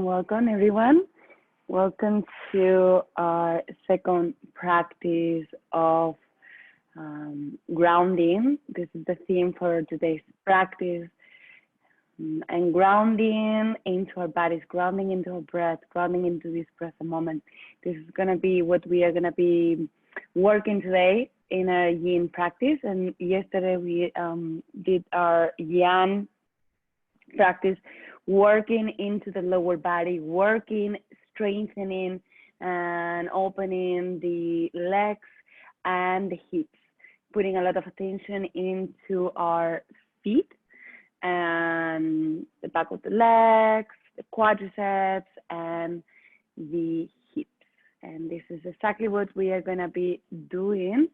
Welcome, everyone. Welcome to our second practice of grounding. This is the theme for today's practice. And grounding into our bodies, grounding into our breath, grounding into this present moment. This is going to be what we are going to be working today in our Yin practice. And yesterday we did our Yang practice, working into the lower body, working, strengthening and opening the legs and the hips, putting a lot of attention into our feet and the back of the legs, the quadriceps and the hips. And this is exactly what we are going to be doing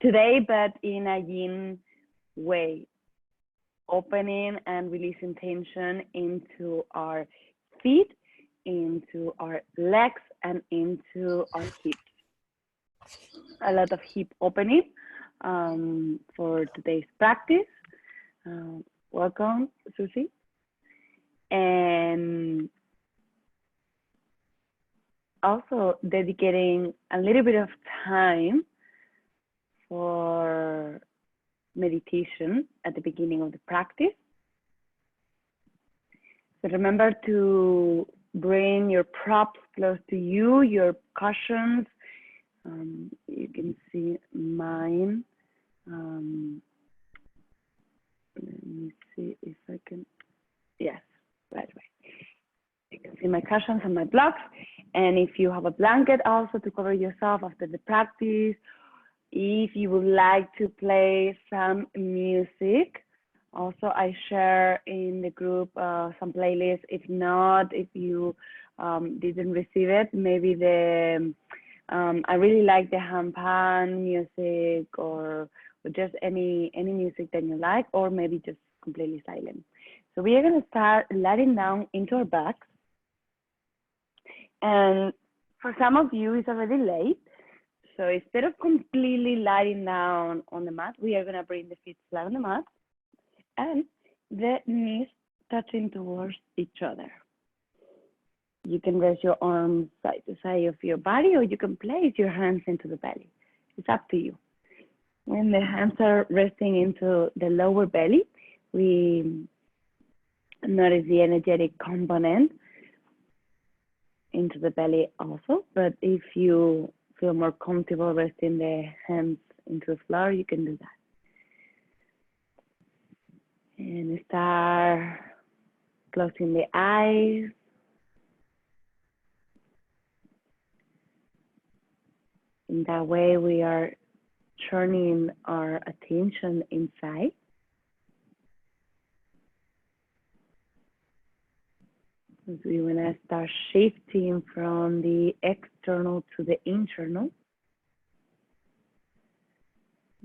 today, but in a Yin way. Opening and releasing tension into our feet, into our legs, and into our hips. A lot of hip opening for today's practice. Welcome, Susie. And also dedicating a little bit of time for meditation at the beginning of the practice. So remember to bring your props close to you, your cushions. You can see mine. Let me see if I can, yes, right away. You can see my cushions and my blocks. And if you have a blanket also to cover yourself after the practice, if you would like to play some music, also I share in the group some playlists. If not, if you didn't receive it, maybe the I really like the handpan music or just any music that you like, or maybe just completely silent. So we are going to start lying down into our backs. And for some of you, it's already late. So instead of completely lying down on the mat, we are going to bring the feet flat on the mat and the knees touching towards each other. You can raise your arms side to side of your body, or you can place your hands into the belly. It's up to you. When the hands are resting into the lower belly, we notice the energetic component into the belly also. But if you feel more comfortable resting the hands into the floor, you can do that. And start closing the eyes. In that way, we are turning our attention inside. We want to start shifting from the external to the internal.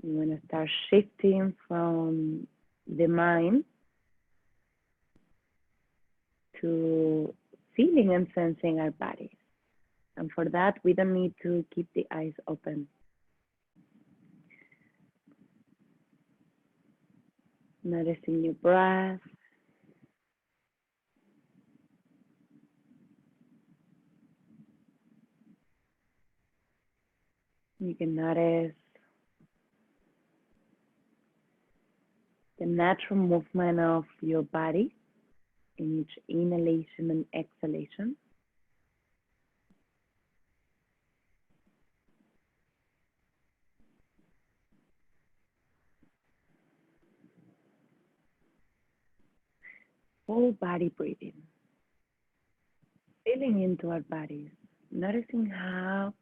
We want to start shifting from the mind to feeling and sensing our bodies. And for that, we don't need to keep the eyes open. Noticing your breath. You can notice the natural movement of your body in each inhalation and exhalation. Full body breathing. Feeling into our bodies, noticing how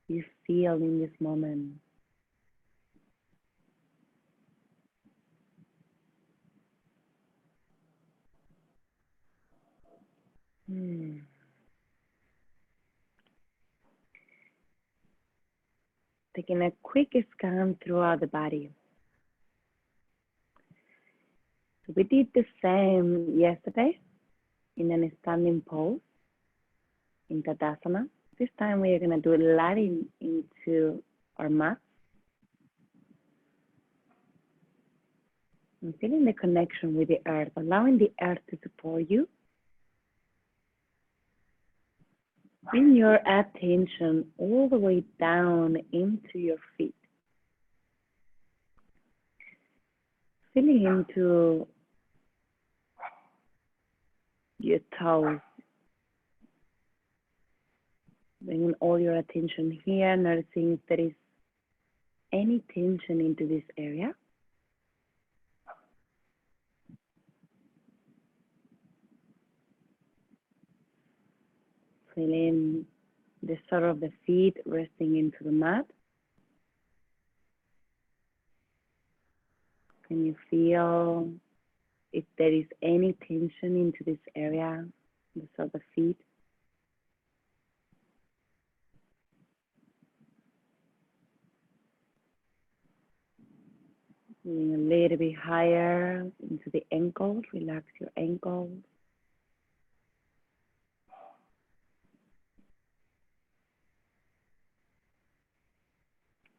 you feel in this moment. Taking a quick scan throughout the body. So we did the same yesterday in a standing pose in Tadasana. This time we are going to do it lying into our mat. And feeling the connection with the earth, allowing the earth to support you Bring your attention all the way down into your feet, feeling into your toes, bringing all your attention here, noticing if there is any tension into this area. Feeling the sole of the feet resting into the mat. Can you feel if there is any tension into this area, the sole of the feet? Moving a little bit higher into the ankles. Relax your ankles.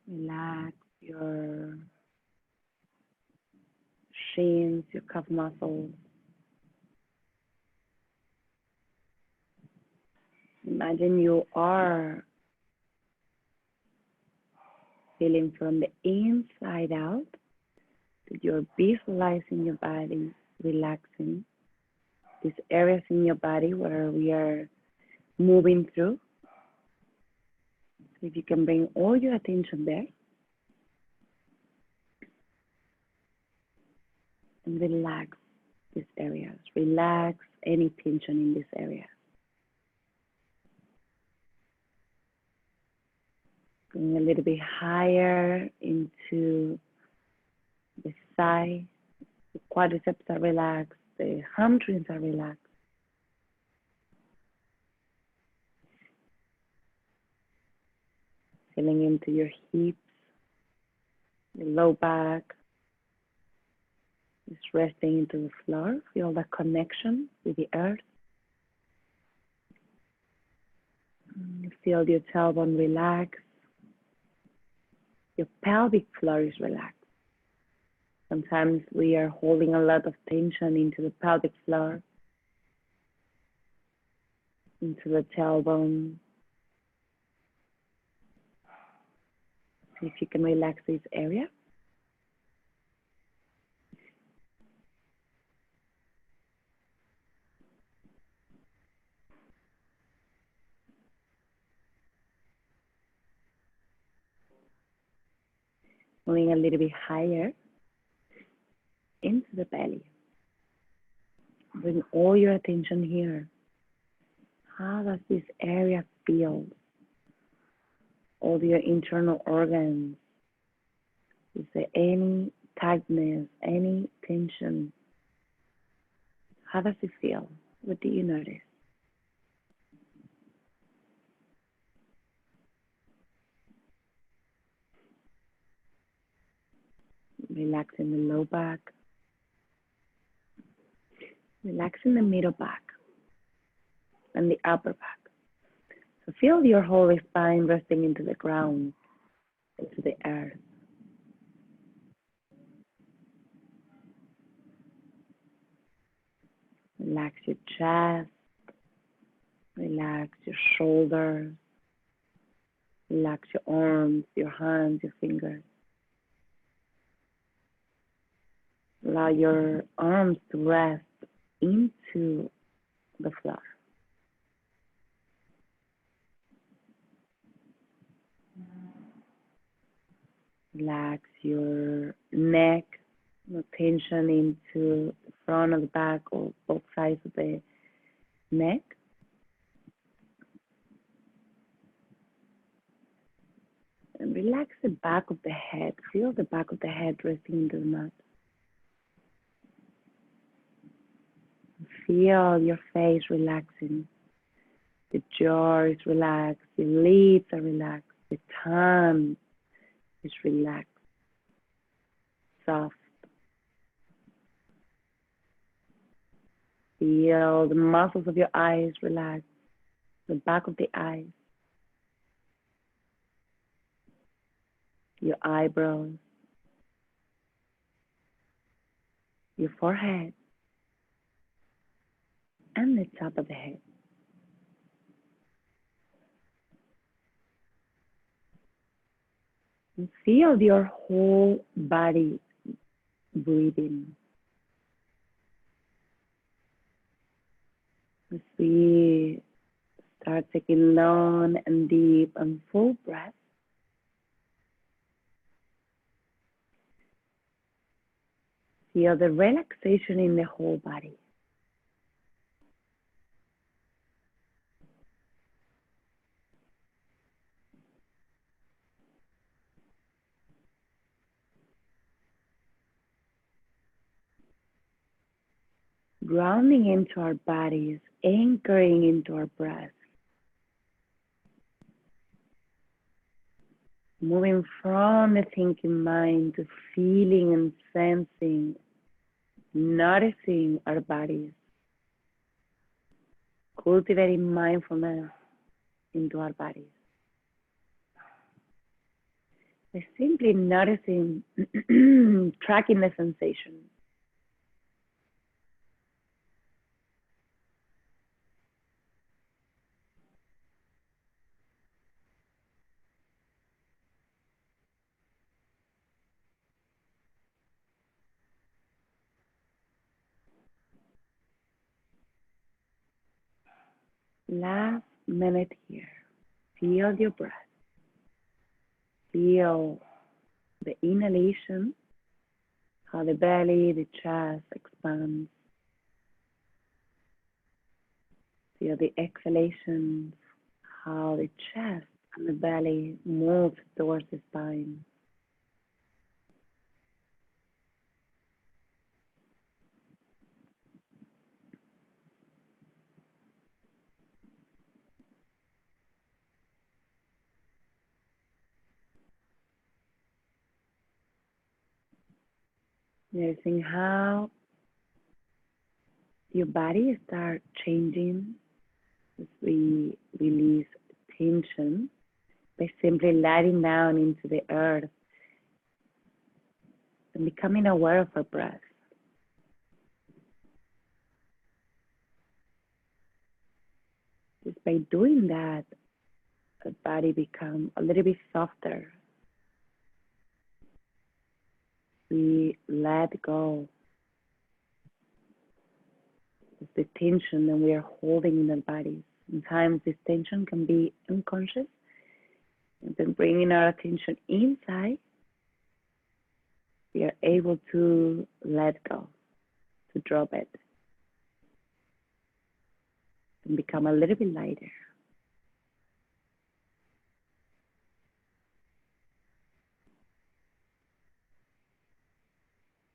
Relax your shins, your calf muscles. Imagine you are feeling from the inside out, that you're visualizing your body relaxing. These areas in your body where we are moving through. So if you can bring all your attention there and relax these areas. Relax any tension in this area. Going a little bit higher into the thigh. The quadriceps are relaxed. The hamstrings are relaxed. Feeling into your hips, your low back. Just resting into the floor. Feel that connection with the earth. Feel your tailbone relax. Your pelvic floor is relaxed. Sometimes we are holding a lot of tension into the pelvic floor, into the tailbone. See if you can relax this area. Moving a little bit higher into the belly. Bring all your attention here. How does this area feel? All your internal organs. Is there any tightness, any tension? How does it feel? What do you notice? Relaxing the low back. Relaxing the middle back and the upper back. So feel your whole spine resting into the ground, into the earth. Relax your chest. Relax your shoulders. Relax your arms, your hands, your fingers. Allow your arms to rest into the floor. Relax your neck, no tension into the front or the back or both sides of the neck. And relax the back of the head. Feel the back of the head resting into the mat. Feel your face relaxing. The jaw is relaxed. The lips are relaxed. The tongue is relaxed. Soft. Feel the muscles of your eyes relax. The back of the eyes. Your eyebrows. Your forehead. And the top of the head. And feel your whole body breathing. As we start taking long and deep and full breaths, feel the relaxation in the whole body. Grounding into our bodies, anchoring into our breath. Moving from the thinking mind to feeling and sensing, noticing our bodies. Cultivating mindfulness into our bodies. By simply noticing, tracking the sensation. Last minute here. Feel your breath. Feel the inhalation, how the belly, the chest expands. Feel the exhalation, how the chest and the belly move towards the spine. Noticing how your body starts changing as we release tension by simply letting down into the earth and becoming aware of our breath. Just by doing that, the body becomes a little bit softer. We let go of the tension that we are holding in our bodies. Sometimes this tension can be unconscious, and then bringing our attention inside, we are able to let go, to drop it, and become a little bit lighter.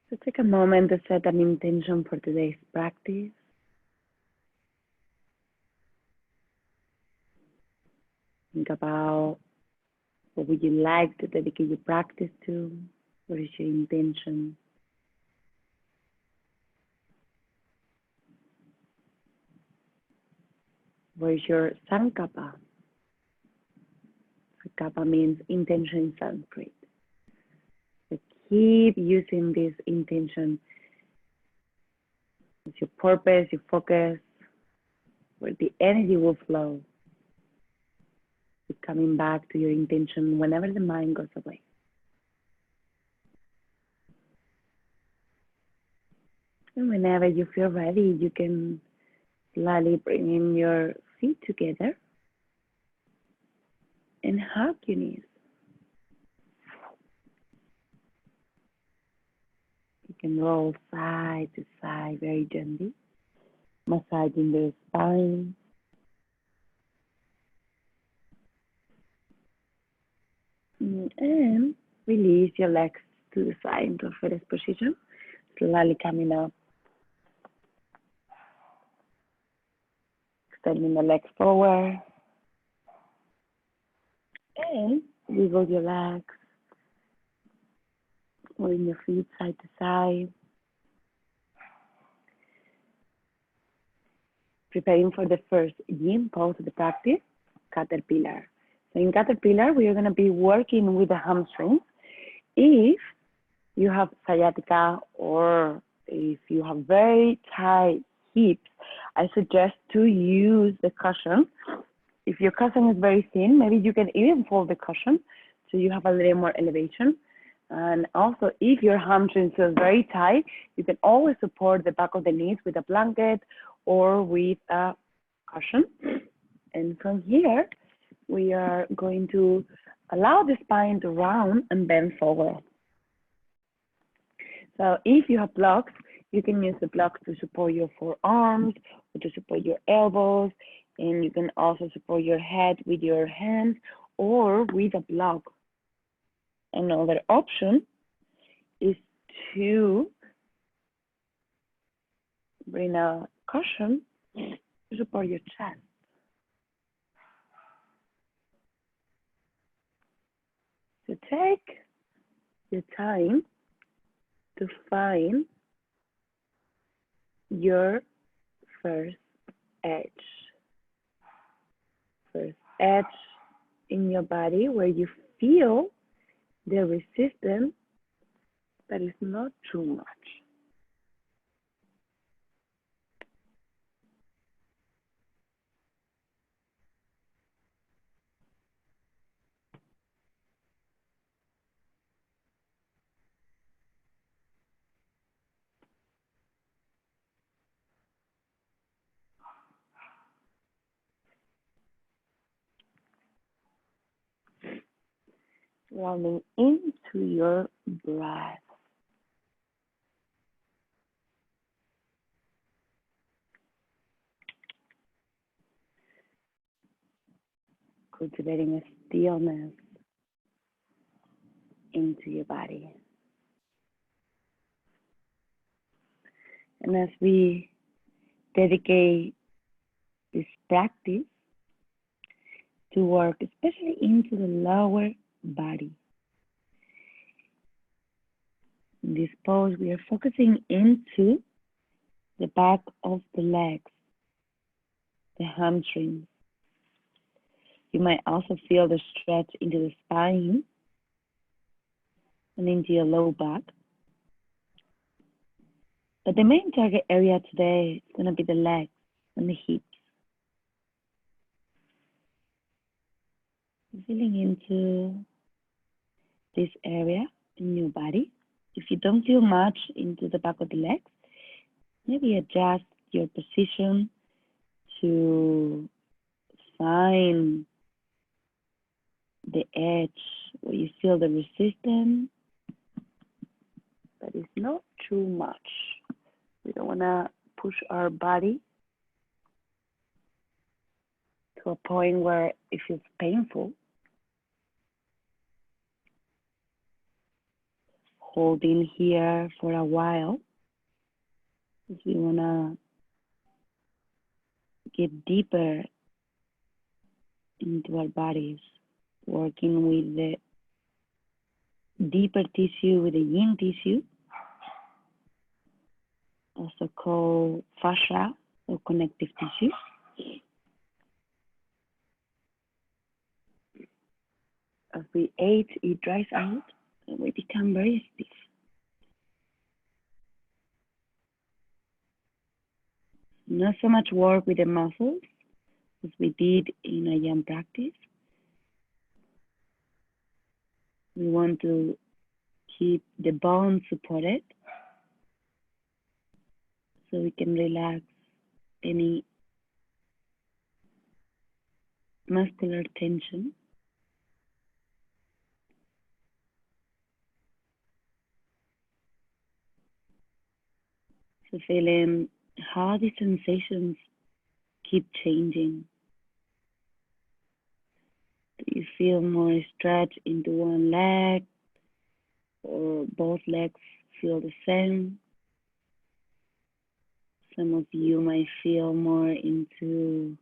So take a moment to set an intention for today's practice. Think about what would you like to dedicate your practice to? What is your intention? What is your sankapa? Sankapa means intention in Sanskrit. So keep using this intention as your purpose, your focus, where the energy will flow. Keep coming back to your intention whenever the mind goes away. And whenever you feel ready, you can slowly bring in your feet together and hug your knees. You can roll side to side very gently, massaging the spine. And release your legs to the side into a fetus position, slowly coming up, extending the legs forward. And wiggle your legs, moving your feet side to side. Preparing for the first yin pose of the practice, caterpillar. So in caterpillar, we are going to be working with the hamstrings. If you have sciatica or if you have very tight hips, I suggest to use the cushion. If your cushion is very thin, maybe you can even fold the cushion so you have a little more elevation. And also, if your hamstring feels very tight, you can always support the back of the knees with a blanket or with a cushion. And from here, we are going to allow the spine to round and bend forward. So if you have blocks, you can use the blocks to support your forearms or to support your elbows. And you can also support your head with your hands or with a block. Another option is to bring a cushion to support your chest. So take your time to find your first edge. First edge in your body where you feel the resistance, but it's not too much. Rounding into your breath. Cultivating a stillness into your body. And as we dedicate this practice to work, especially into the lower body. In this pose, we are focusing into the back of the legs, the hamstrings. You might also feel the stretch into the spine and into your low back. But the main target area today is going to be the legs and the hips. Feeling into this area in your body. If you don't feel much into the back of the legs, maybe adjust your position to find the edge where you feel the resistance, but it's not too much. We don't want to push our body to a point where it feels painful. Holding here for a while, because we want to get deeper into our bodies, working with the deeper tissue, with the yin tissue, also called fascia or connective tissue. As we age, it dries out and we become very stiff. Not so much work with the muscles as we did in a young practice. We want to keep the bones supported so we can relax any muscular tension. So feeling how the sensations keep changing. Do you feel more stretch into one leg, or both legs feel the same? Some of you might feel more into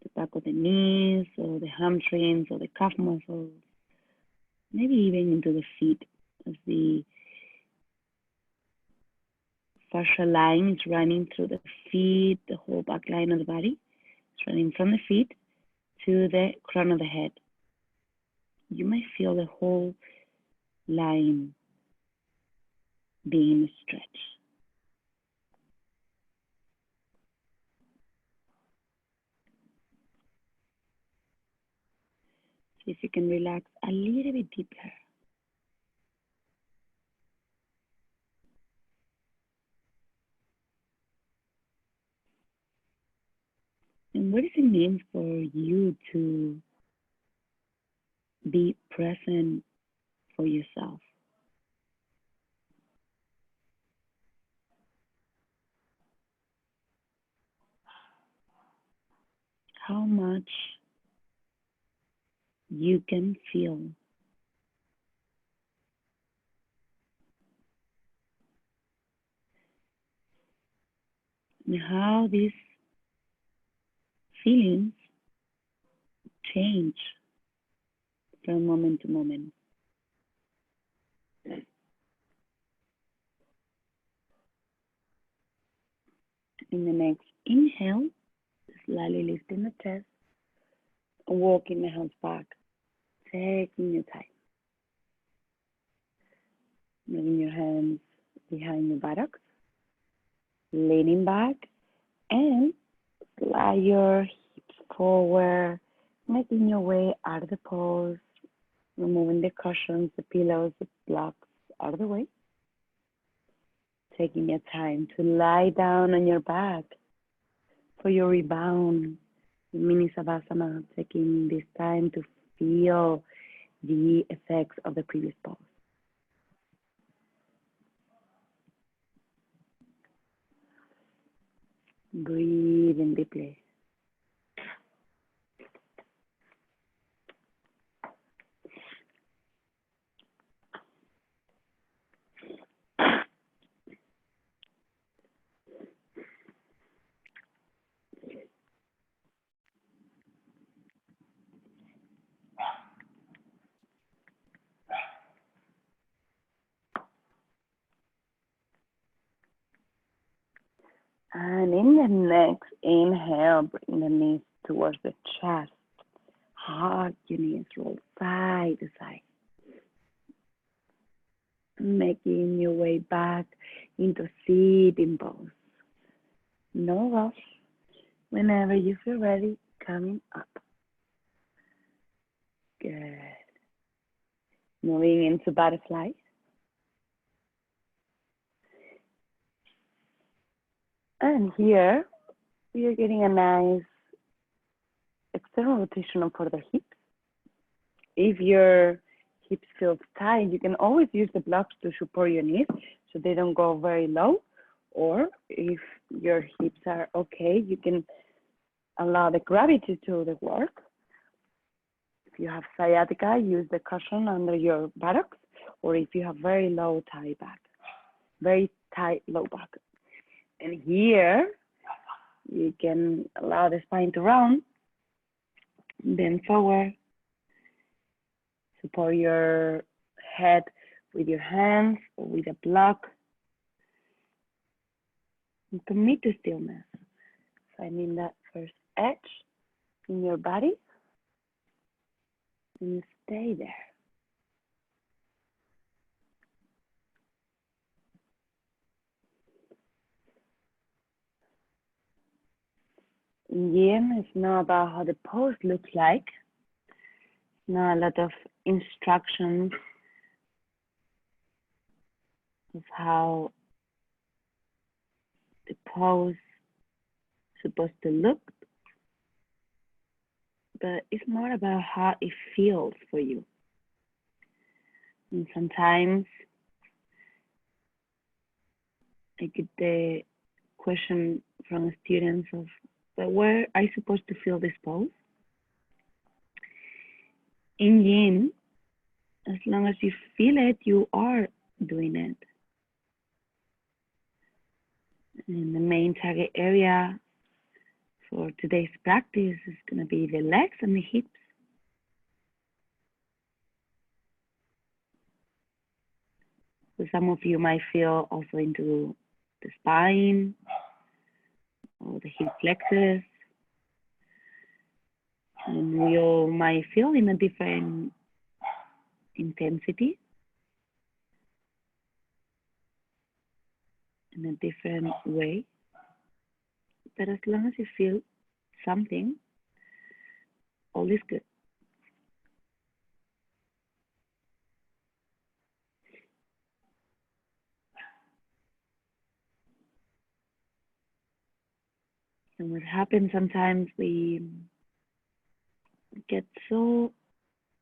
the back of the knees or the hamstrings or the calf muscles, maybe even into the feet as the fascia line is running through the feet, the whole back line of the body. It's running from the feet to the crown of the head. You might feel the whole line being stretched. See if you can relax a little bit deeper. And what does it mean for you to be present for yourself? How much you can feel and how these feelings change from moment to moment. In the next inhale, slightly lifting the chest, walking the hands back, taking your time. Moving your hands behind your buttocks, leaning back, and slide your hips forward, making your way out of the pose, removing the cushions, the pillows, the blocks out of the way. Taking your time to lie down on your back for your rebound, mini savasana, taking this time to feel the effects of the previous pose. Breathing deeply. And in the next inhale, bring the knees towards the chest. Hug your knees, roll side to side. Making your way back into sitting pose. No rush. Whenever you feel ready, coming up. Good. Moving into butterfly. And here, we are getting a nice external rotation for the hips. If your hips feel tight, you can always use the blocks to support your knees so they don't go very low. Or if your hips are okay, you can allow the gravity to do the work. If you have sciatica, use the cushion under your buttocks, or if you have very low thigh back, very tight low back. And here, you can allow the spine to round, bend forward, support your head with your hands or with a block, and commit to stillness, finding that first edge in your body, and stay there. In Yin, it's not about how the pose looks like. It's not a lot of instructions of how the pose is supposed to look, but it's more about how it feels for you. And sometimes I get the question from students of, but where are you supposed to feel this pose? In Yin, as long as you feel it, you are doing it. And the main target area for today's practice is going to be the legs and the hips. So some of you might feel also into the spine or the hip flexors. And we all might feel in a different intensity, in a different way. But as long as you feel something, all is good. And what happens sometimes, we get so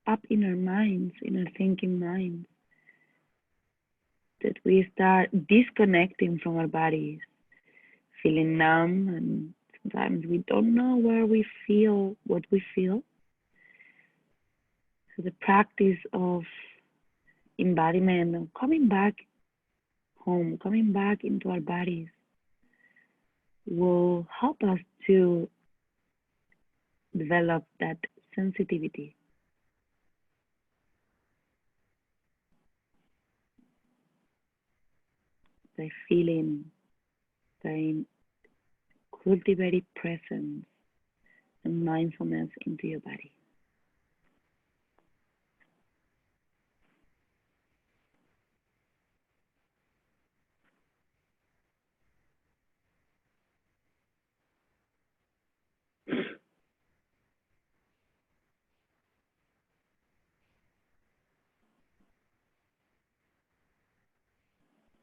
up in our minds, in our thinking minds, that we start disconnecting from our bodies, feeling numb, and sometimes we don't know where we feel what we feel. So the practice of embodiment, of coming back home, coming back into our bodies, will help us to develop that sensitivity by feeling, by cultivating presence and mindfulness into your body.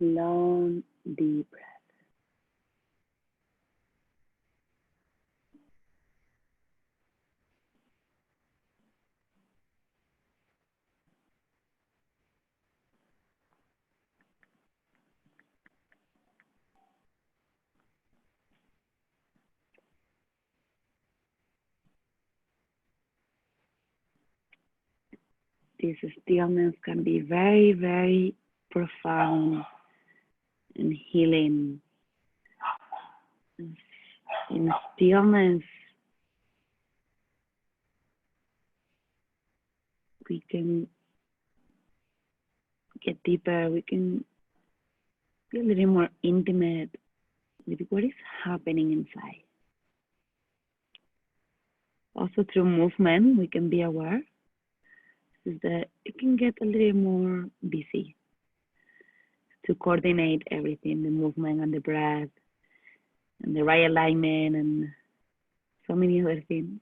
Long, deep breath. This stillness can be very, very profound and healing. In stillness, we can get deeper, we can be a little more intimate with what is happening inside. Also, through movement, we can be aware is that it can get a little more busy to coordinate everything, the movement and the breath and the right alignment and so many other things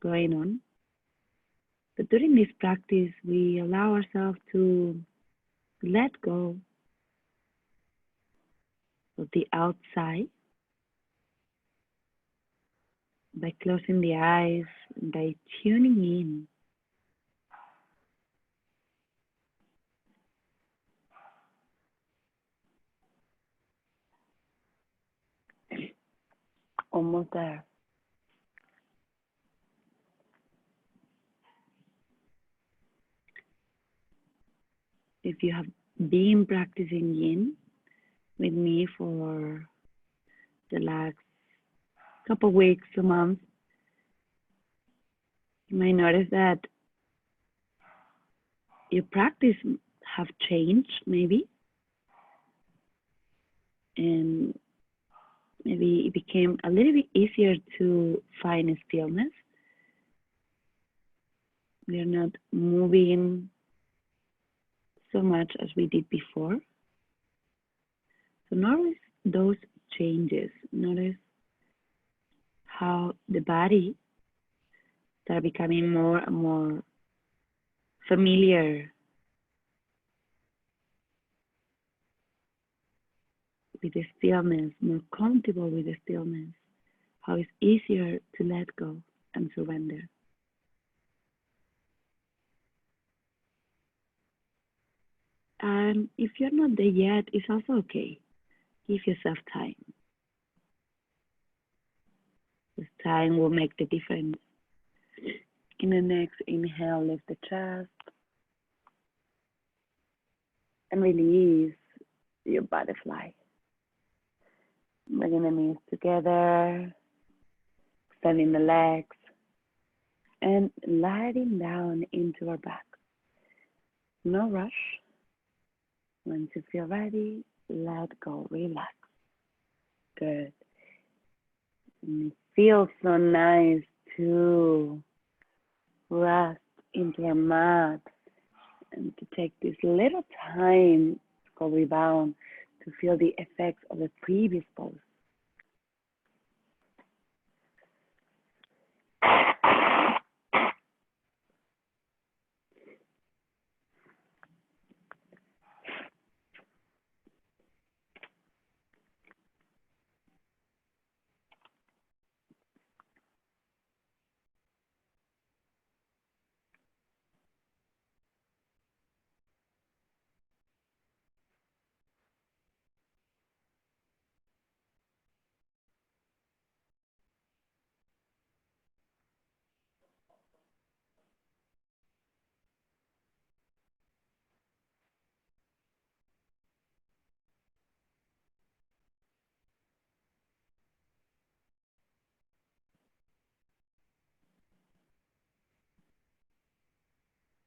going on. But during this practice, we allow ourselves to let go of the outside by closing the eyes, by tuning in. Almost there. If you have been practicing Yin with me for the last couple weeks, a month, you might notice that your practice have changed maybe, and maybe it became a little bit easier to find stillness. We are not moving so much as we did before. So notice those changes. Notice how the body start becoming more and more familiar with the stillness, more comfortable with the stillness, how it's easier to let go and surrender. And if you're not there yet, it's also okay. Give yourself time. This time will make the difference. In the next inhale, lift the chest and release your butterfly. Bringing the knees together, extending the legs, and sliding down into our back. No rush. Once you feel ready, let go, relax. Good. And it feels so nice to rest into our mat and to take this little time to go rebound, to feel the effects of the previous pose.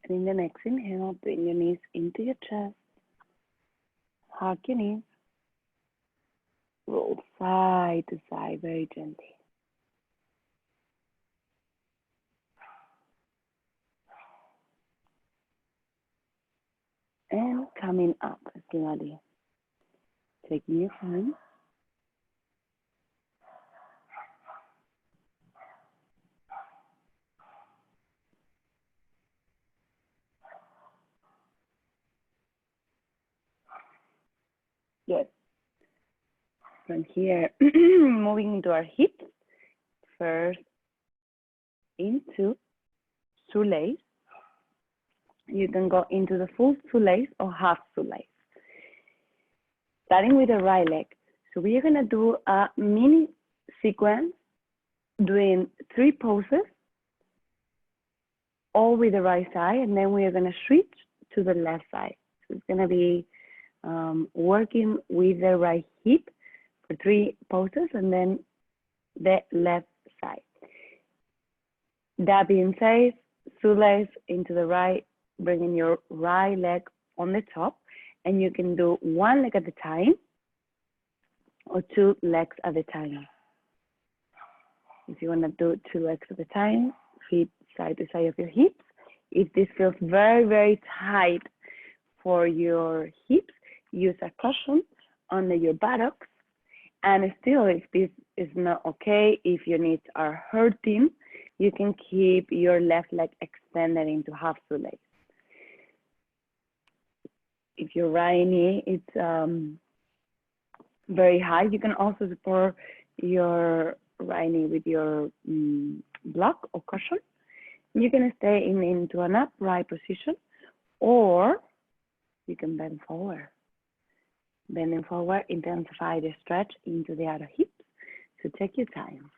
loosening the next inhale, bring your knees into your chest, hug your knees, roll side to side very gently. And coming up slowly, taking your time. Good. From here, moving into our hips, first into shoelace. You can go into the full shoelace or half shoelace. Starting with the right leg. So we are gonna do a mini sequence doing 3 poses, all with the right side, and then we are gonna switch to the left side. So it's gonna be working with the right hip for 3 poses and then the left side. That being said, shoelace into the right, bringing your right leg on the top, and you can do 1 leg at a time or 2 legs at a time. If you want to do 2 legs at a time, feet side to side of your hips. If this feels very, very tight for your hips, use a cushion under your buttocks. And still, if this is not okay, if your knees are hurting, you can keep your left leg extended into half shoelace. If your right knee is very high, you can also support your right knee with your block or cushion. You can stay into an upright position, or you can bend forward. Bending forward, intensify the stretch into the outer hips. So take your time,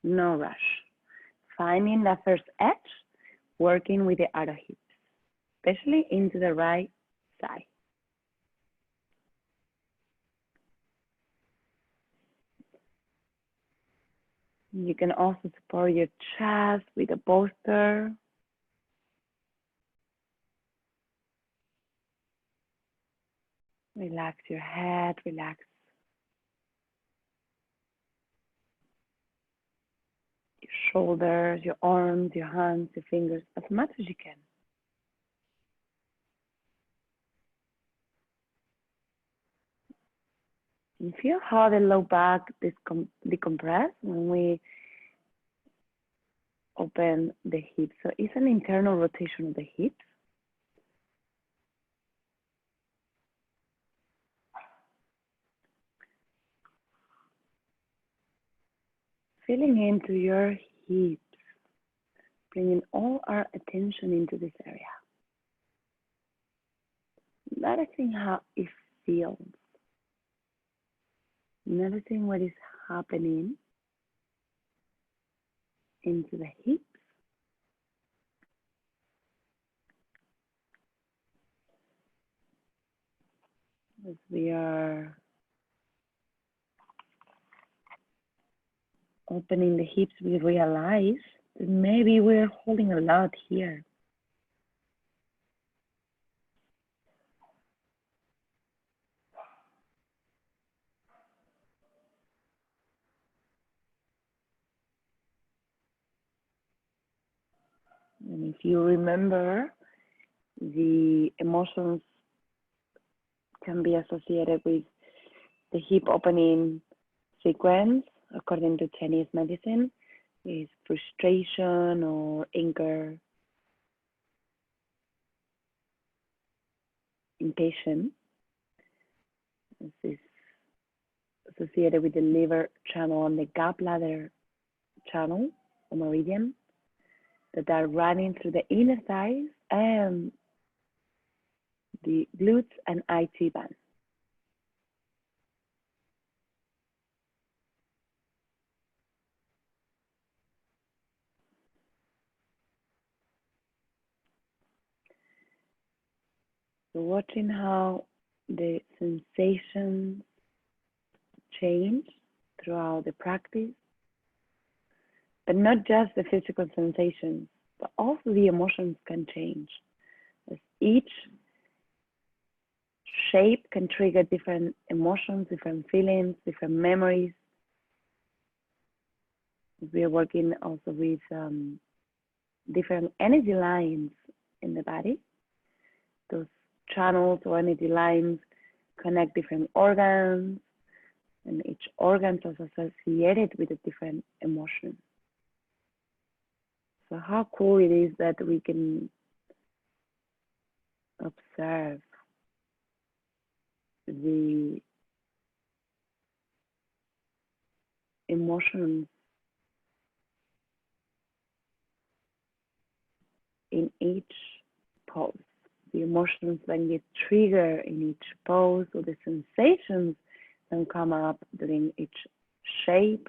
no rush. Finding that first edge, working with the outer hips, especially into the right side. You can also support your chest with a bolster. Relax your head, relax your shoulders, your arms, your hands, your fingers, as much as you can. And feel how the low back decompress when we open the hips. So it's an internal rotation of the hips. Feeling into your hips, bringing all our attention into this area. Noticing how it feels. Noticing what is happening into the hips. As we are opening the hips, we realize that maybe we're holding a lot here. And if you remember, the emotions can be associated with the hip opening sequence, according to Chinese medicine, is frustration or anger, impatience. This is associated with the liver channel and the gallbladder channel or meridian that are running through the inner thighs and the glutes and IT band. So watching how the sensations change throughout the practice, but not just the physical sensations, but also the emotions can change. As each shape can trigger different emotions, different feelings, different memories. We are working also with different energy lines in the body. Those channels or energy lines connect different organs, and each organ is associated with a different emotion. So how cool it is that we can observe the emotions in each pose, the emotions that get triggered in each pose, or the sensations that come up during each shape,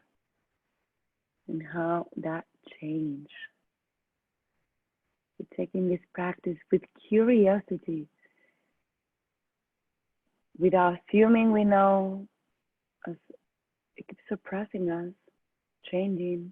and how that change. We're taking this practice with curiosity, without assuming we know, as it keeps surprising us, changing.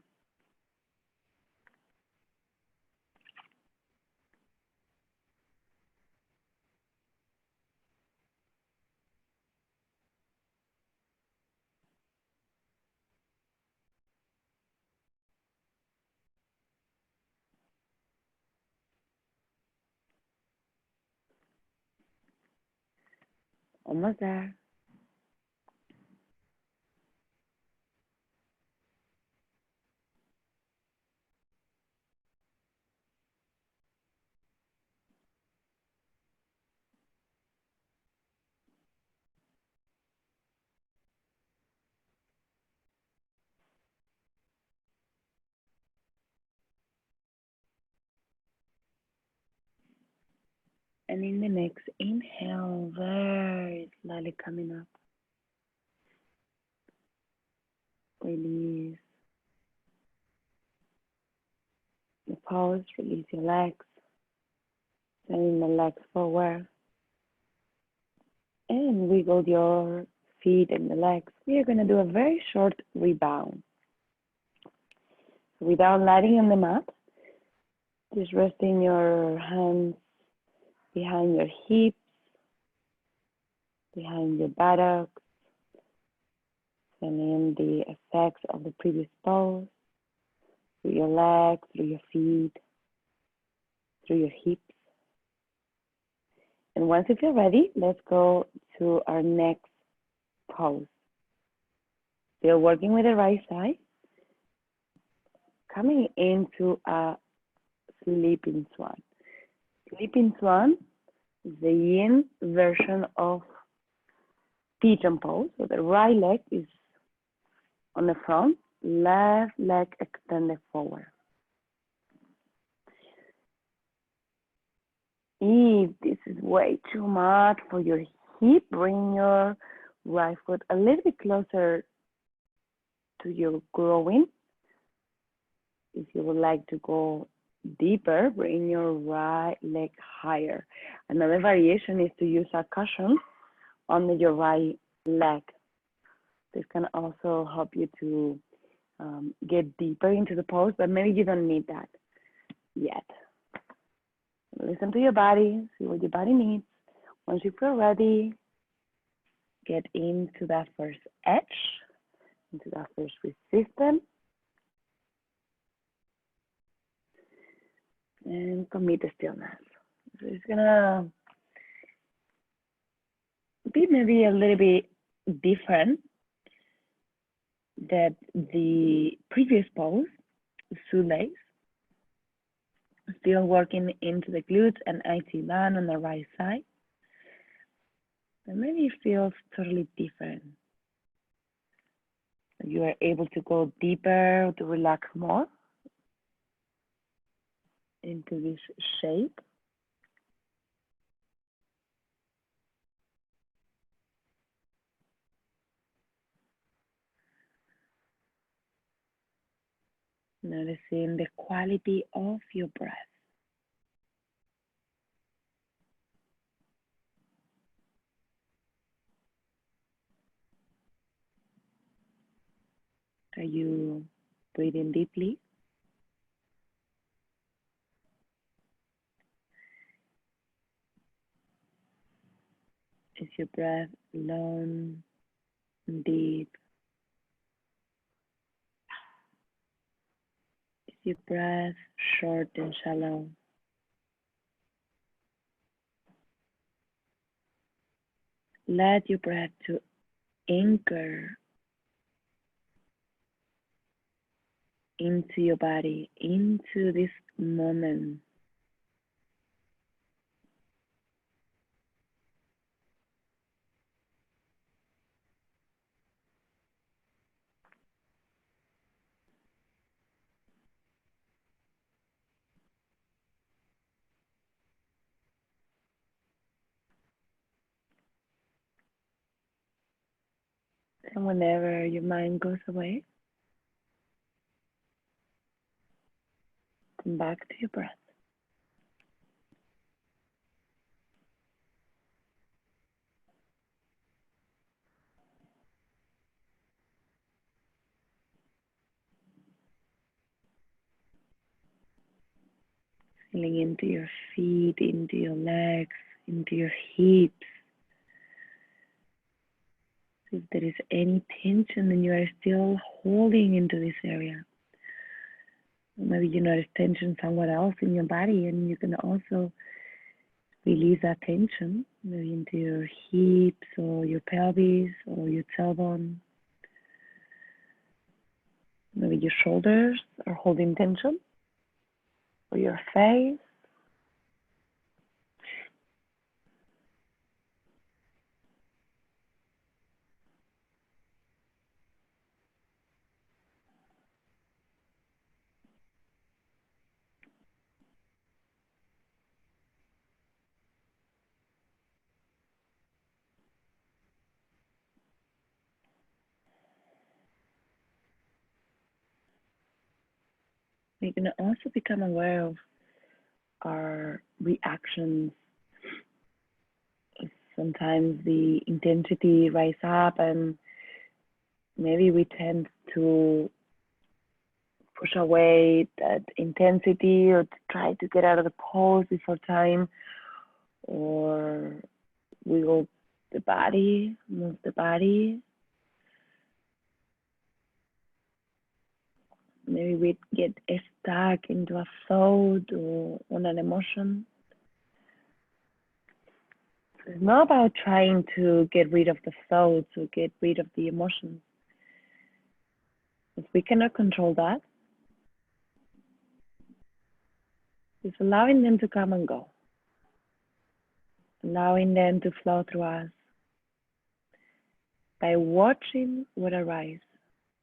Almost there. And in the next inhale, very slowly coming up. Release the pose, release your legs, sending the legs forward. And wiggle your feet and the legs. We are going to do a very short rebound. Without lying on the mat, just resting your hands behind your hips, behind your buttocks, sending the effects of the previous pose through your legs, through your feet, through your hips. And once you feel ready, let's go to our next pose. Still working with the right side, coming into a sleeping swan. Sleeping swan is the yin version of pigeon pose. So the right leg is on the front, left leg extended forward. If this is way too much for your hip, bring your right foot a little bit closer to your groin. If you would like to go deeper, bring your right leg higher. Another variation is to use a cushion on your right leg. This can also help you to get deeper into the pose, but maybe you don't need that yet. Listen to your body, see what your body needs. Once you feel ready, get into that first edge, into that first resistance, and commit the stillness. So it's gonna be maybe a little bit different than the previous pose, shoelace. Still working into the glutes and IT band on the right side. And maybe it feels totally different. You are able to go deeper, to relax more into this shape. Noticing the quality of your breath. Are you breathing deeply? your breath long and deep? Is your breath short and shallow? Let your breath to anchor into your body, into this moment. And whenever your mind goes away, come back to your breath. Feeling into your feet, into your legs, into your hips. If there is any tension and you are still holding into this area, maybe you notice tension somewhere else in your body, and you can also release that tension, maybe into your hips or your pelvis or your tailbone. Maybe your shoulders are holding tension, or your face. We can also become aware of our reactions. Sometimes the intensity rise up, and maybe we tend to push away that intensity or to try to get out of the pose before time, or wiggle the body, move the body. Maybe we get stuck into a thought or on an emotion. It's not about trying to get rid of the thoughts or get rid of the emotions. If we cannot control that, it's allowing them to come and go, allowing them to flow through us by watching what arises,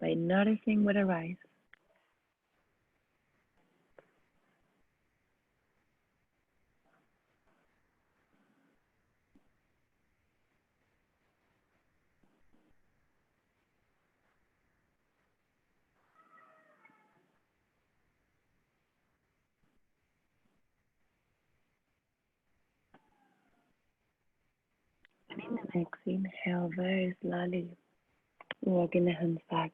by noticing what arises. And in the next inhale, very slowly, walking the hands back.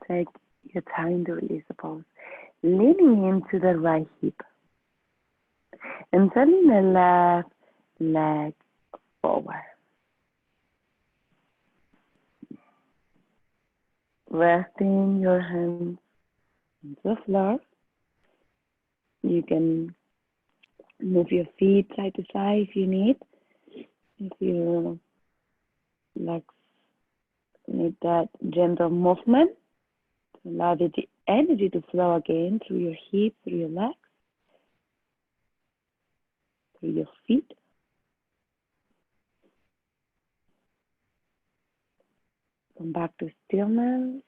Take your time to release the pose. Leaning into the right hip and turning the left leg forward. Resting your hands on the floor. You can move your feet side to side if you need. If you like, need that gentle movement to allow the energy to flow again through your hips, through your legs, through your feet. Come back to stillness,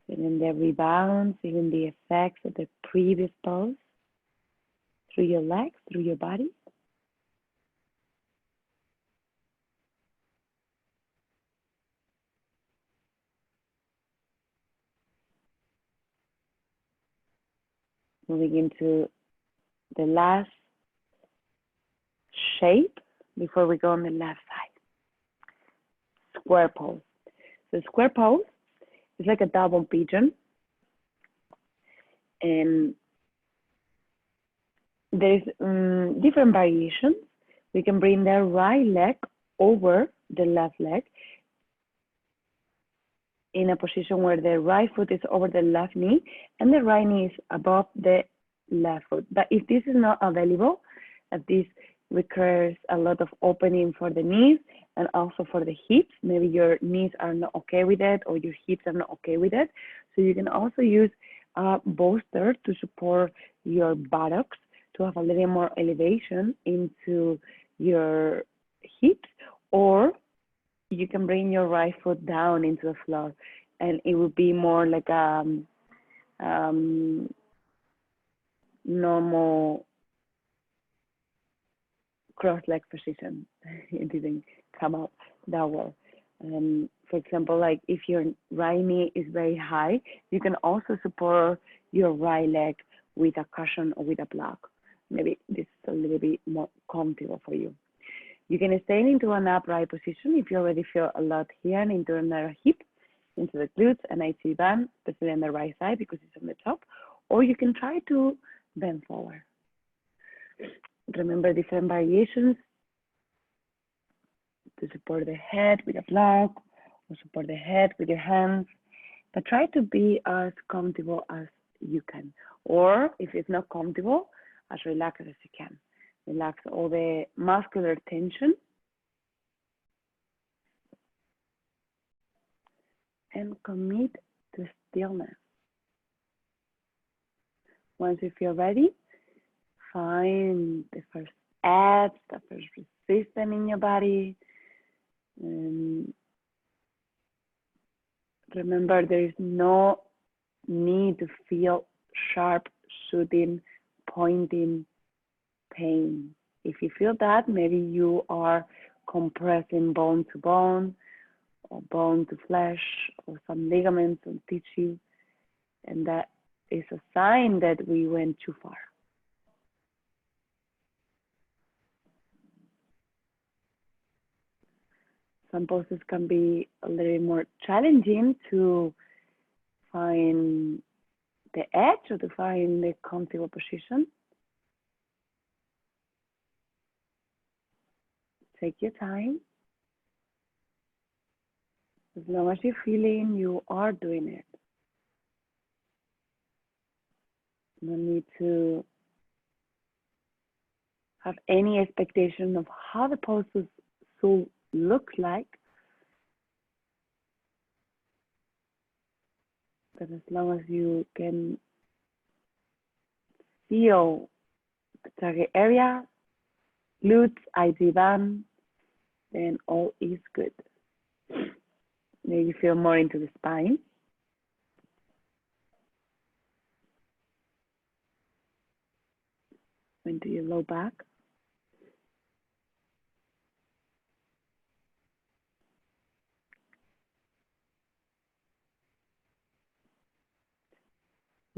feeling the rebound, feeling the effects of the previous pose through your legs, through your body. Moving into the last shape before we go on the left side. Square pose. So square pose is like a double pigeon. And there's different variations. We can bring the right leg over the left leg in a position where the right foot is over the left knee and the right knee is above the left foot. But if this is not available, if this requires a lot of opening for the knees and also for the hips, maybe your knees are not okay with it or your hips are not okay with it. So you can also use a bolster to support your buttocks to have a little more elevation into your hips, or you can bring your right foot down into the floor and it would be more like a normal cross-leg position. It didn't come out that well. For example, like if your right knee is very high, you can also support your right leg with a cushion or with a block. Maybe this is a little bit more comfortable for you. You can stay into an upright position if you already feel a lot here and into another hip, into the glutes and IT band, especially on the right side because it's on the top, or you can try to bend forward. Remember different variations to support the head with a block or support the head with your hands, but try to be as comfortable as you can. Or if it's not comfortable, as relaxed as you can. Relax all the muscular tension and commit to stillness. Once you feel ready, find the first edge, the first resistance in your body. Remember, there is no need to feel sharp, shooting, pointing pain. If you feel that, maybe you are compressing bone to bone or bone to flesh or some ligaments and tissue, and that is a sign that we went too far. Some poses can be a little more challenging to find the edge or to find the comfortable position. Take your time. As long as you're feeling, you are doing it. No need to have any expectation of how the poses should look like. But as long as you can feel the target area, glutes, IT band, then all is good. Maybe you feel more into the spine. Into your low back.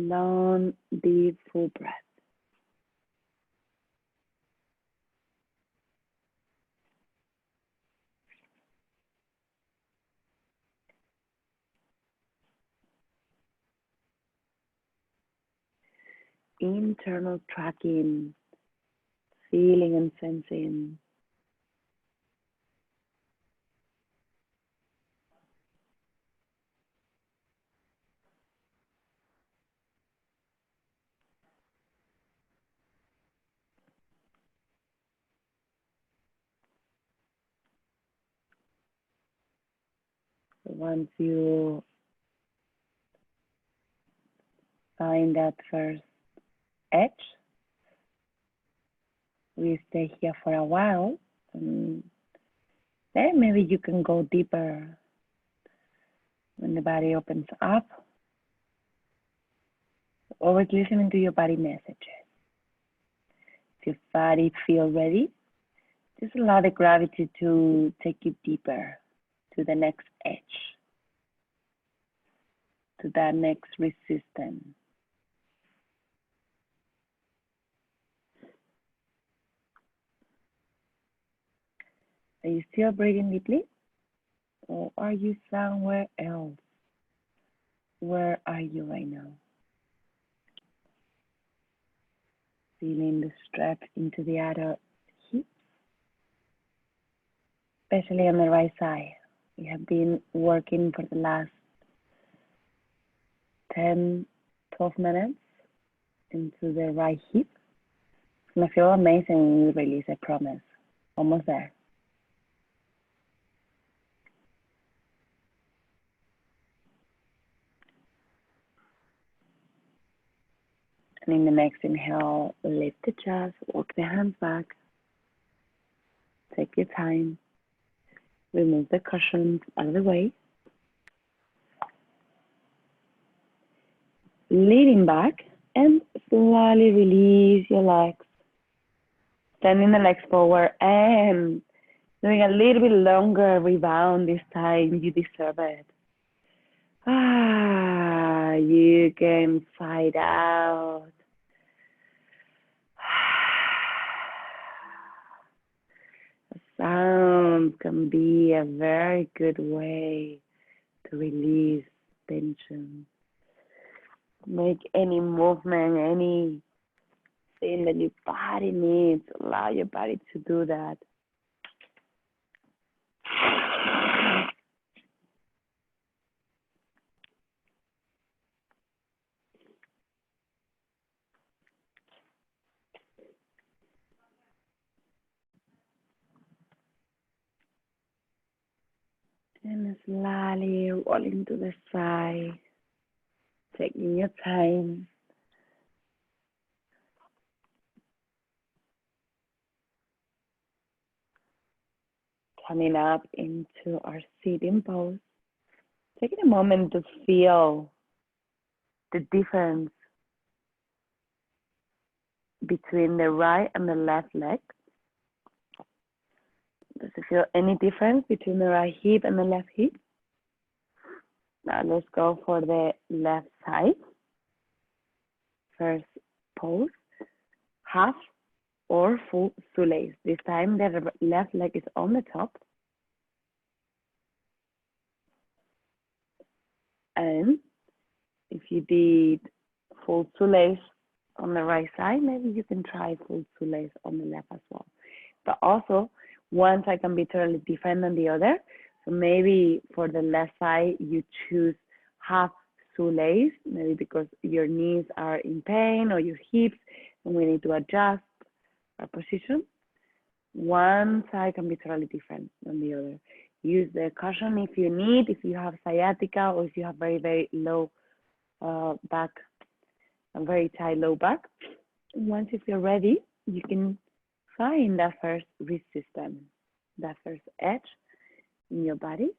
Long, deep, full breath. Internal tracking, feeling and sensing. Once you find that first edge, we stay here for a while, and then maybe you can go deeper when the body opens up. Always listening to your body messages. If your body feels ready, just allow the gravity to take you deeper to the next edge, to that next resistance. Are you still breathing deeply? Or are you somewhere else? Where are you right now? Feeling the stretch into the outer hip, especially on the right side. We have been working for the last 10, 12 minutes into the right hip. It's gonna feel amazing when you release, I promise. Almost there. And in the next inhale, lift the chest, walk the hands back. Take your time. Remove the cushions out of the way. Leaning back and slowly release your legs. Standing the legs forward and doing a little bit longer rebound this time. You deserve it. You can fight out. Sound can be a very good way to release tension. Make any movement, anything that your body needs, allow your body to do that. And slowly rolling to the side, taking your time. Coming up into our sitting pose. Taking a moment to feel the difference between the right and the left leg. Does it feel any difference between the right hip and the left hip? Now let's go for the left side. First pose, half or full shoelace. This time the left leg is on the top. And if you did full shoelace on the right side, maybe you can try full shoelace on the left as well. But also, one side can be totally different than the other. So maybe for the left side, you choose half shoelace, maybe because your knees are in pain or your hips, and we need to adjust our position. One side can be totally different than the other. Use the cushion if you need, if you have sciatica or if you have very, very low back, a very tight low back. Once you feel ready, you can find that first resistance, that first edge in your body.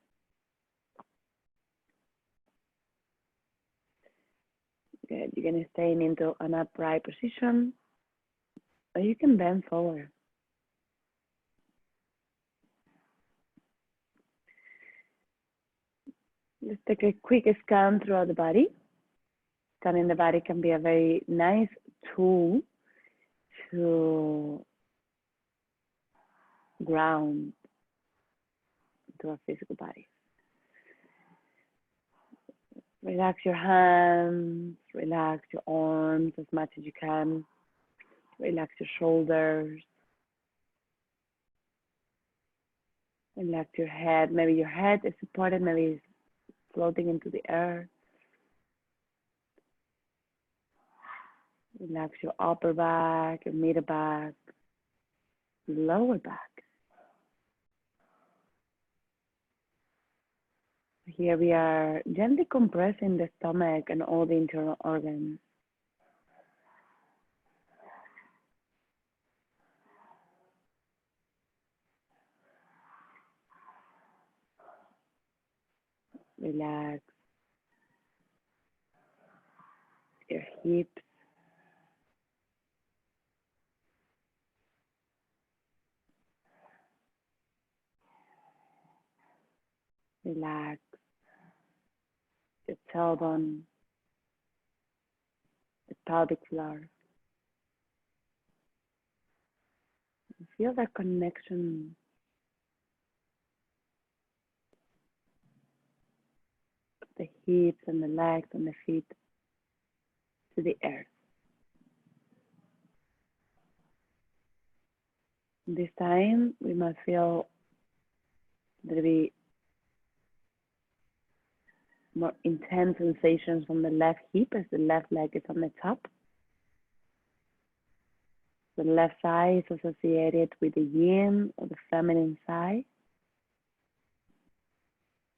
Good. You're going to stay into an upright position, or you can bend forward. Let's take a quick scan throughout the body. Scanning the body can be a very nice tool to ground to our physical body. Relax your hands, relax your arms as much as you can. Relax your shoulders. Relax your head. Maybe your head is supported, maybe it's floating into the air. Relax your upper back, your middle back, lower back. Here we are gently compressing the stomach and all the internal organs. Relax your hips. Relax your tailbone, the pelvic floor. Feel that connection of the hips and the legs and the feet to the earth. This time we must feel There'll be more intense sensations on the left hip as the left leg is on the top. The left side is associated with the yin or the feminine side.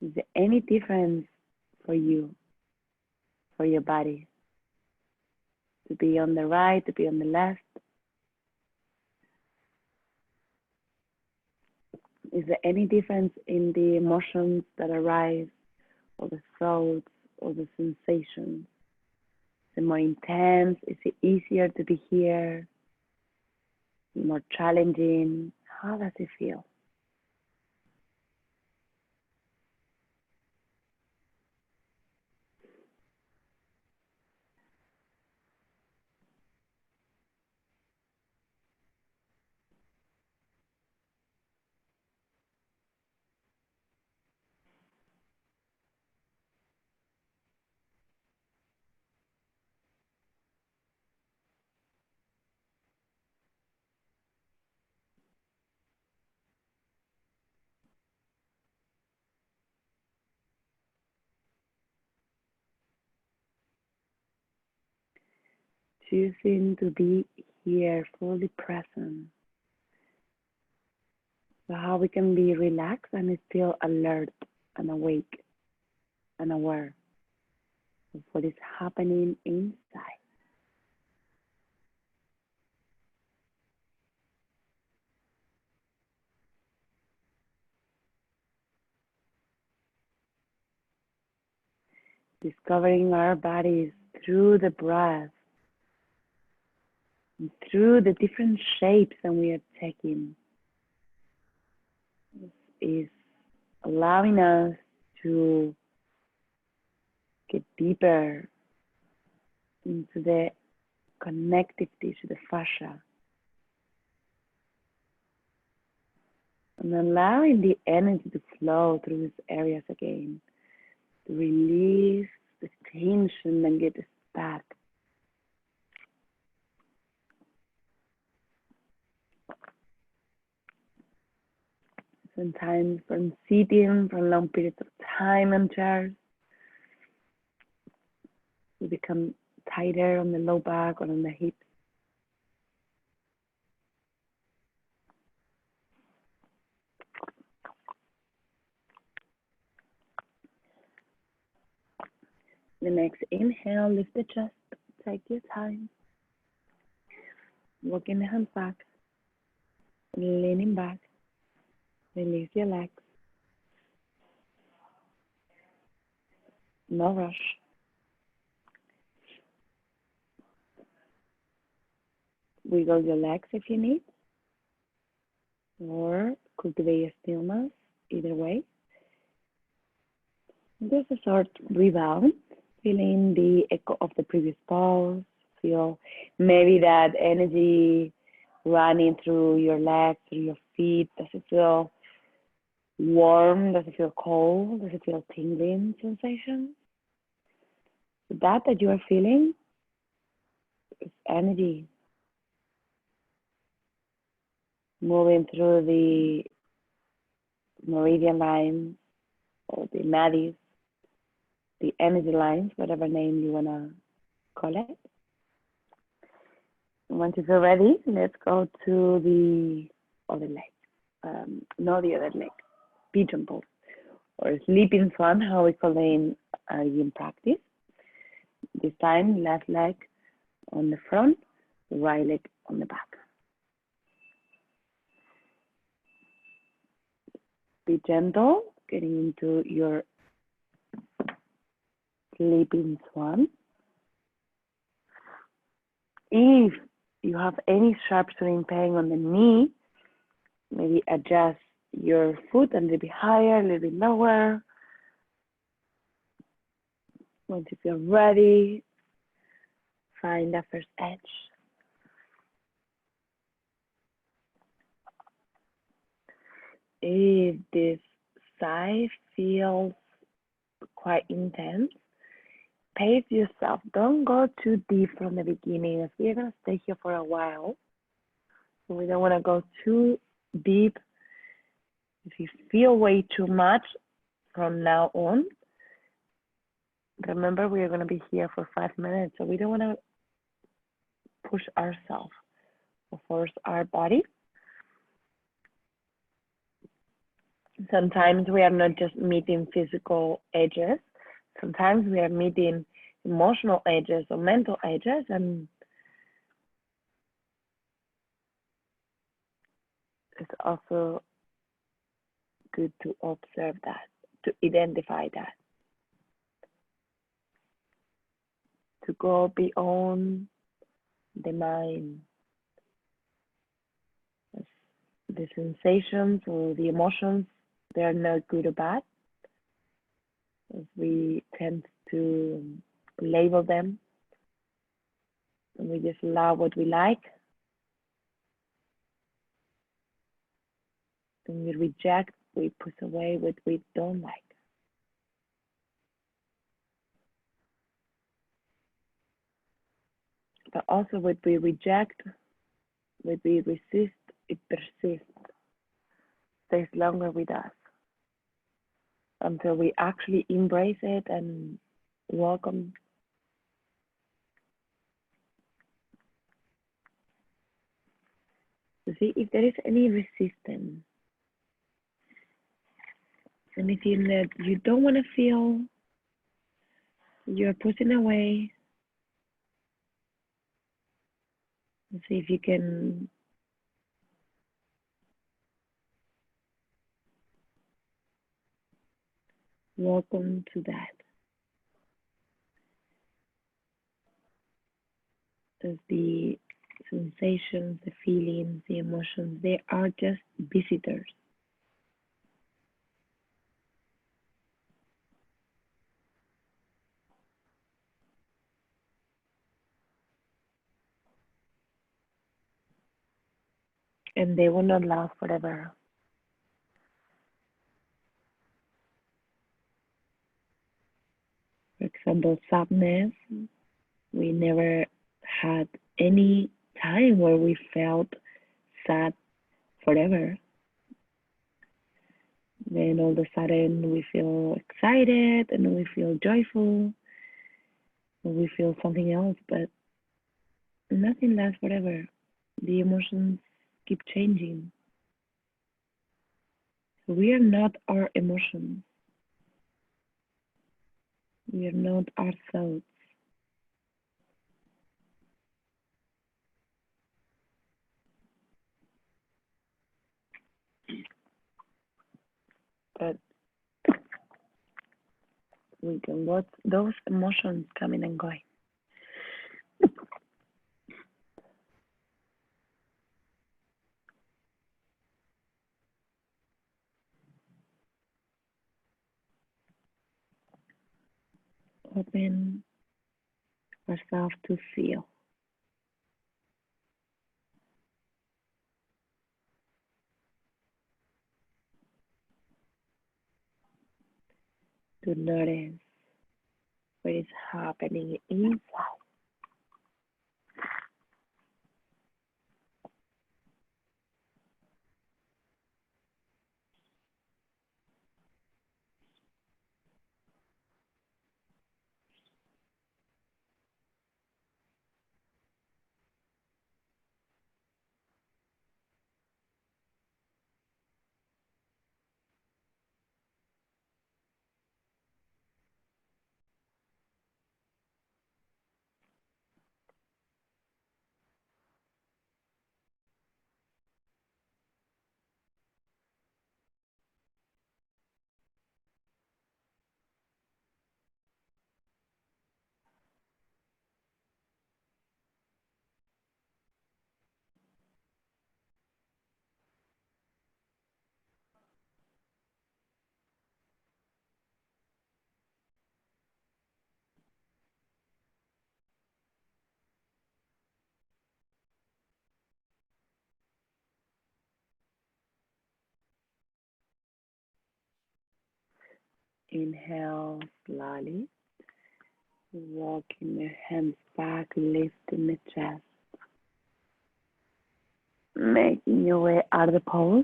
Is there any difference for you, for your body? To be on the right, to be on the left? Is there any difference in the emotions that arise, or the thoughts, or the sensations? Is it more intense? Is it easier to be here? More challenging? How does it feel? Choosing to be here, fully present. So how we can be relaxed and still alert and awake and aware of what is happening inside. Discovering our bodies through the breath, and through the different shapes that we are taking. This is allowing us to get deeper into the connective tissue, the fascia, and allowing the energy to flow through these areas again, to release the tension and get us back. Sometimes from sitting for long periods of time on chairs, we become tighter on the low back or on the hips. The next inhale, lift the chest, take your time. Walking the hands back, leaning back, release your legs. No rush. Wiggle your legs if you need, or cultivate a stillness, either way. Just a short rebound, feeling the echo of the previous pause. Feel maybe that energy running through your legs, through your feet. Does it feel warm? Does it feel cold? Does it feel tingling sensation? That you are feeling is energy moving through the meridian lines or the nadis, the energy lines, whatever name you want to call it. And once you feel ready, let's go to the other leg. Not the other leg, pigeon pose, or sleeping swan, how we call it in yin practice. This time, left leg on the front, right leg on the back. Be gentle, getting into your sleeping swan. If you have any sharp swing pain on the knee, maybe adjust your foot a little bit higher, a little bit lower. Once you feel ready, find that first edge. If this side feels quite intense, pace yourself. Don't go too deep from the beginning, as we're going to stay here for a while. So we don't want to go too deep If you feel way too much from now on, remember we are going to be here for 5 minutes, so we don't want to push ourselves or force our body. Sometimes we are not just meeting physical edges. Sometimes we are meeting emotional edges or mental edges, and it's also good to observe that, to identify that, to go beyond the mind. The sensations or the emotions, they are not good or bad. As we tend to label them, and we just allow what we like, and we reject, we push away what we don't like. But also what we reject, what we resist, it persists, stays longer with us until we actually embrace it and welcome. To see if there is any resistance, anything that you don't want to feel, you're pushing away. See if you can welcome to that. As the sensations, the feelings, the emotions, they are just visitors. And they will not last forever. For example, sadness. We never had any time where we felt sad forever. Then all of a sudden we feel excited and we feel joyful and we feel something else, but nothing lasts forever. The emotions keep changing. We are not our emotions. We are not our thoughts. But we can watch those emotions coming and going. Open ourselves to feel. To notice what is happening inside. Inhale slowly, walking your hands back, lifting the chest, making your way out of the pose.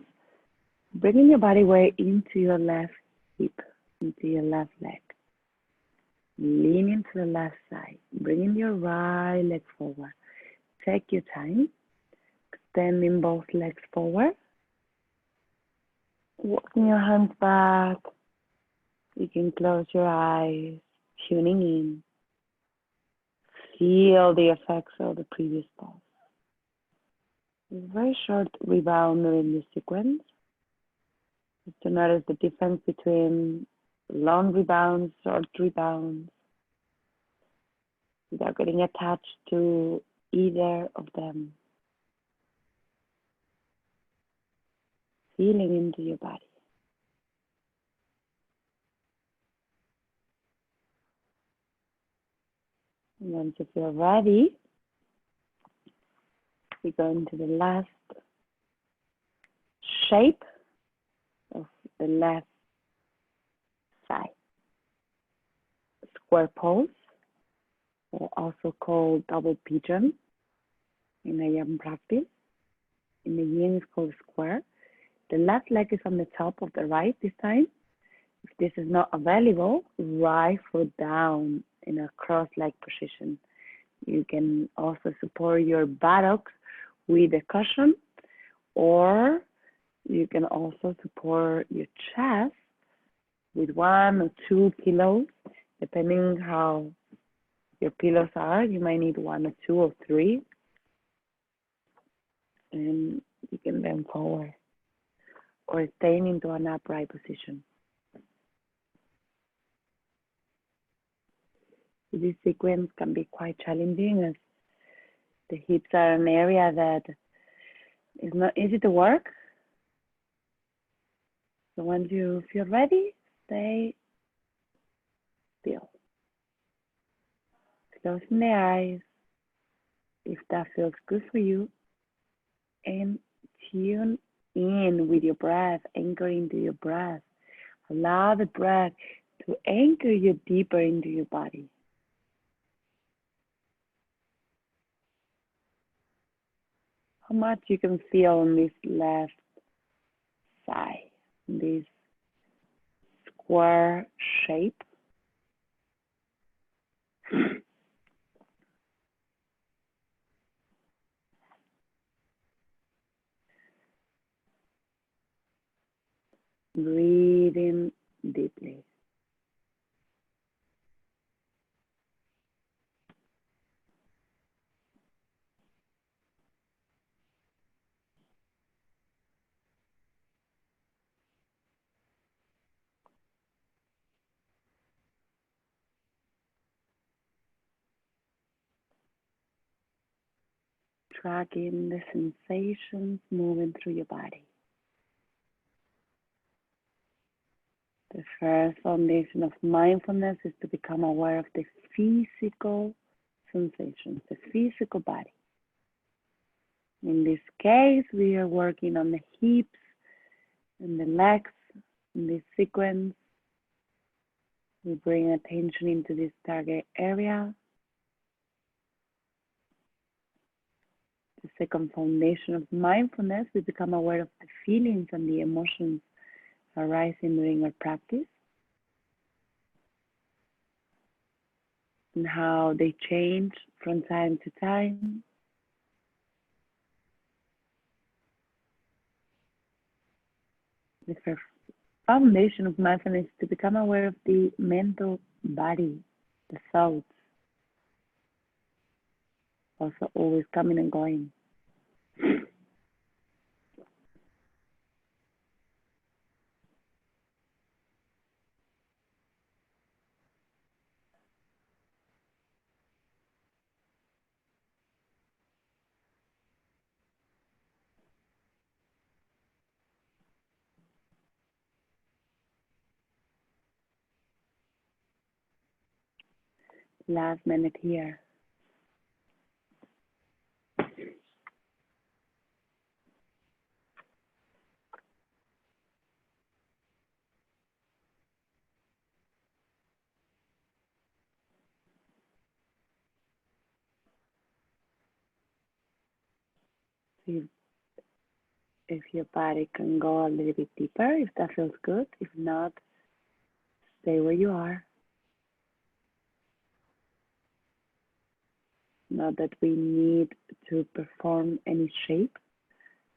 Bringing your body weight into your left hip, into your left leg. Leaning to the left side. Bringing your right leg forward. Take your time. Extending both legs forward. Walking your hands back. You can close your eyes. Tuning in. Feel the effects of the previous pause. It's a very short rebound during this sequence. Just to notice the difference between long rebounds, short rebounds, without getting attached to either of them. Feeling into your body. And once you feel ready, we go into the last shape of the left side. Square pose, or also called double pigeon in a Yin practice. In the Yin, it's called square. The left leg is on the top of the right this time. If this is not available, right foot down in a cross-leg position. You can also support your buttocks with a cushion, or you can also support your chest with 1 or 2 pillows, depending how your pillows are. You might need 1 or 2 or 3, and you can bend forward or staying into an upright position. This sequence can be quite challenging as the hips are an area that is not easy to work. So once you feel ready, stay still. Closing the eyes, if that feels good for you, and tune in with your breath, anchor into your breath. Allow the breath to anchor you deeper into your body. How much you can feel on this left side, this square shape. Breathing deeply. Tracking the sensations moving through your body. The first foundation of mindfulness is to become aware of the physical sensations, the physical body. In this case, we are working on the hips and the legs. In this sequence, we bring attention into this target area. The second foundation of mindfulness, we become aware of the feelings and the emotions arising during our practice and how they change from time to time. The first foundation of mindfulness is to become aware of the mental body, the thoughts, also always coming and going. Last minute here. if your body can go a little bit deeper, if that feels good. If not, stay where you are. Not that we need to perform any shape.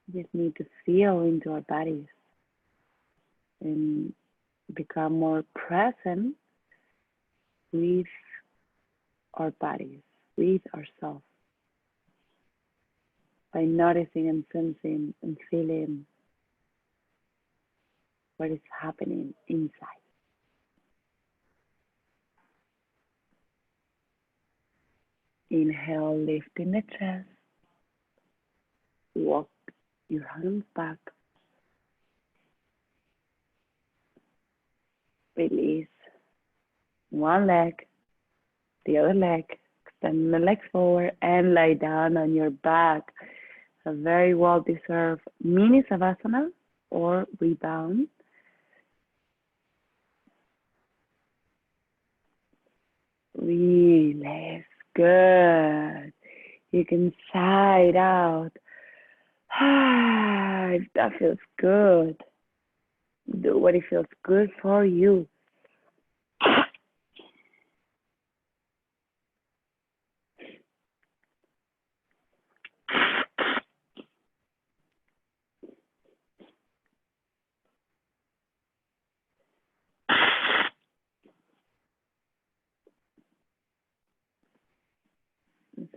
We just need to feel into our bodies and become more present with our bodies, with ourselves, by noticing and sensing and feeling what is happening inside. Inhale, lifting the chest. Walk your hands back. Release one leg, the other leg. Extend the legs forward and lie down on your back. A very well-deserved mini savasana or rebound. Relax. Good. You can sigh it out. If that feels good, do what it feels good for you.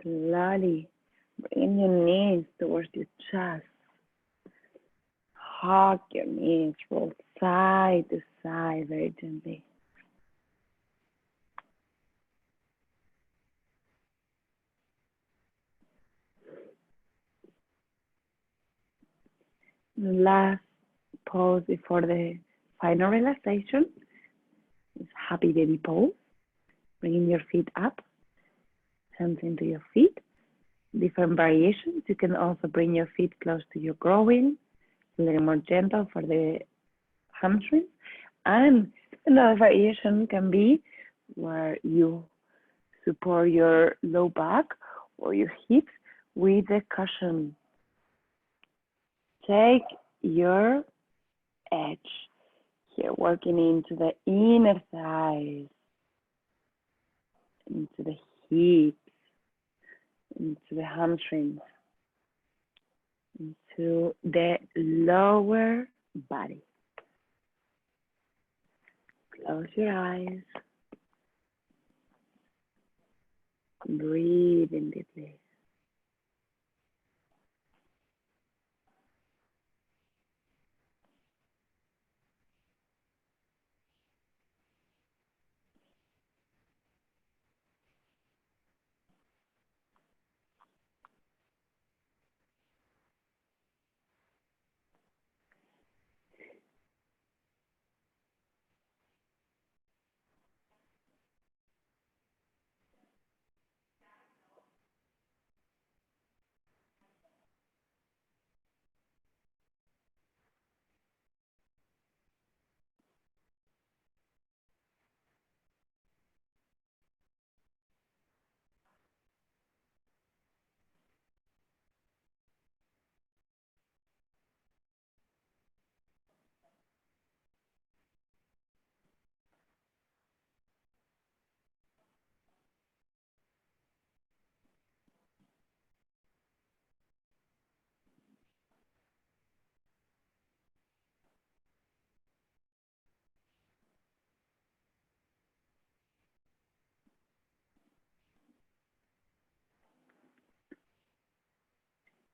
Slowly bring your knees towards your chest. Hug your knees, roll side to side very gently. The last pose before the final relaxation is happy baby pose. Bringing your feet up, hands into your feet. Different variations. You can also bring your feet close to your groin, a little more gentle for the hamstrings. And another variation can be where you support your low back or your hips with the cushion. Take your edge here, working into the inner thighs, into the hips, into the hamstrings, into the lower body. Close your eyes. Breathe in deeply.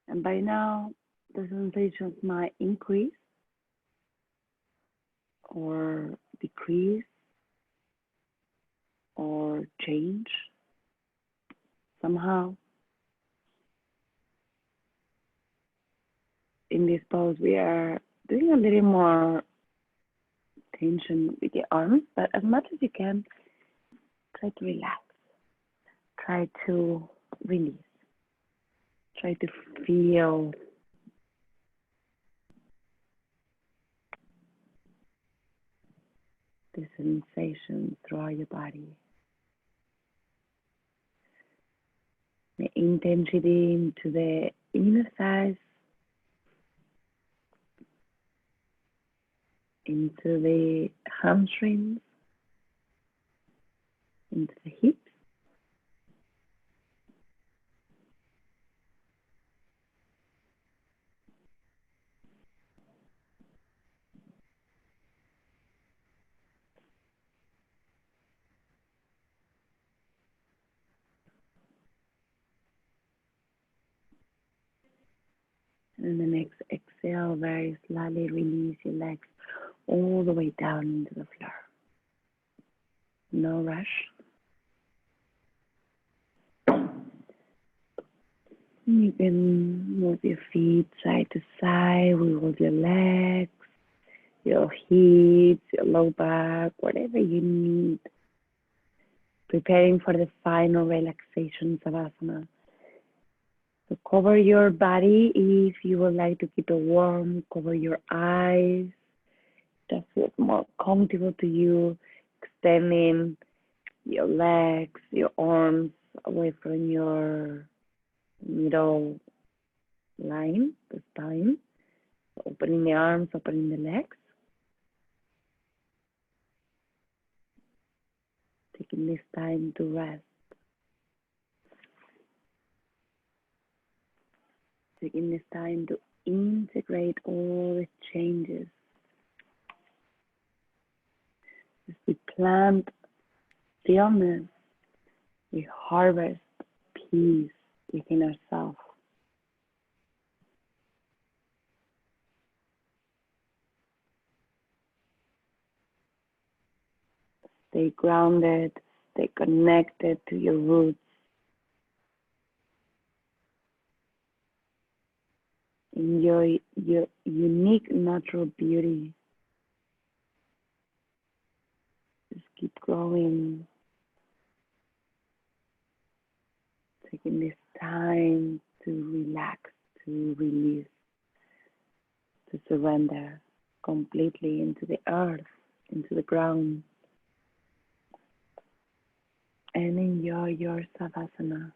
And by now, the sensations might increase or decrease or change somehow. In this pose, we are doing a little more tension with the arms, but as much as you can, try to relax. Try to release. Try to feel the sensation throughout your body. The intensity into the inner thighs, into the hamstrings, into the hips. And the next exhale, very slowly release your legs all the way down into the floor. No rush. You can move your feet side to side, wiggle your legs, your hips, your low back, whatever you need. Preparing for the final relaxation savasana. So cover your body if you would like to keep it warm. Cover your eyes. That feels more comfortable to you. Extending your legs, your arms away from your middle line, the spine. Opening the arms, opening the legs. Taking this time to rest. Taking this time to integrate all the changes. As we plant stillness, we harvest peace within ourselves. Stay grounded, stay connected to your roots. Enjoy your unique natural beauty. Just keep growing. Taking this time to relax, to release, to surrender completely into the earth, into the ground. And enjoy your savasana.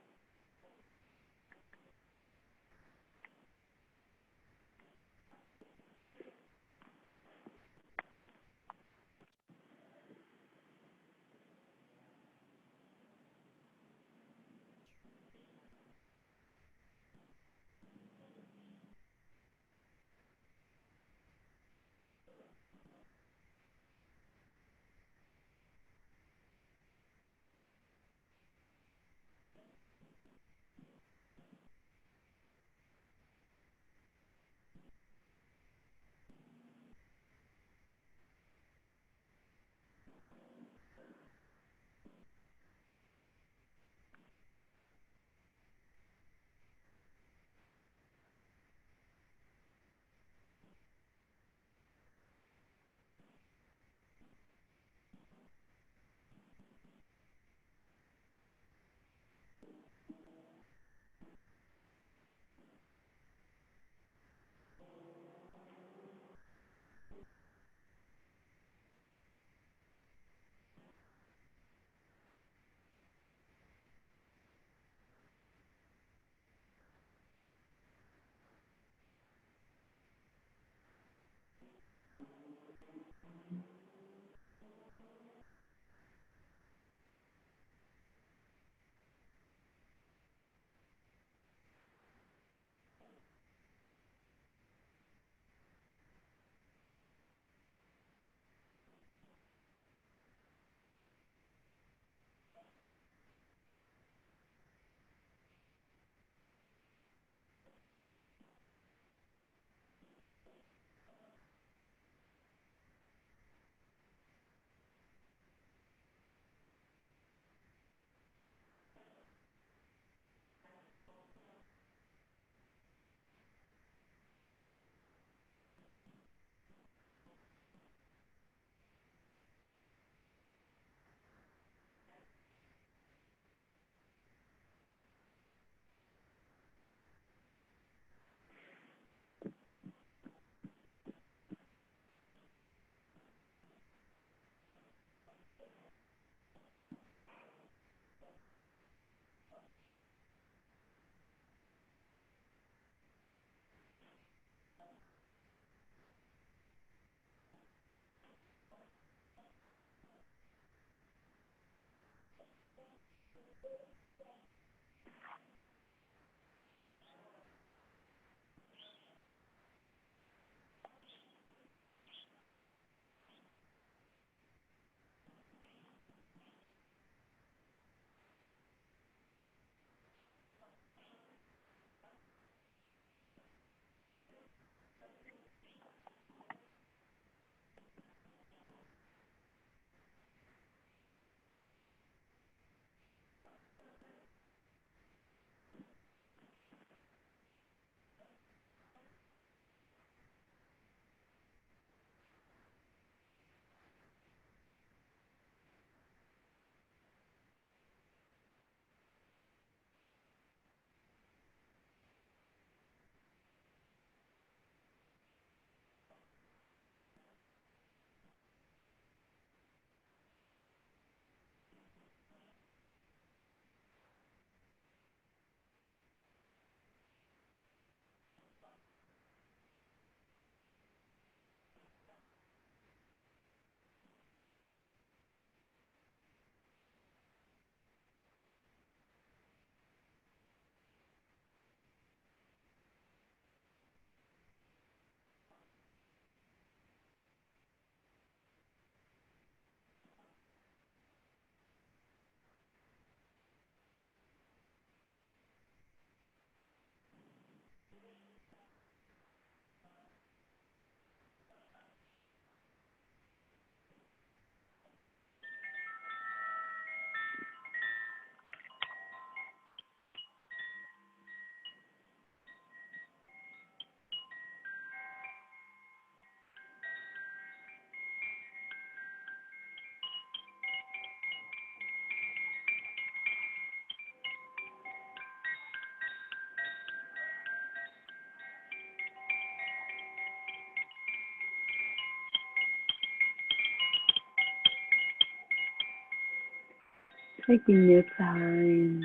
Taking your time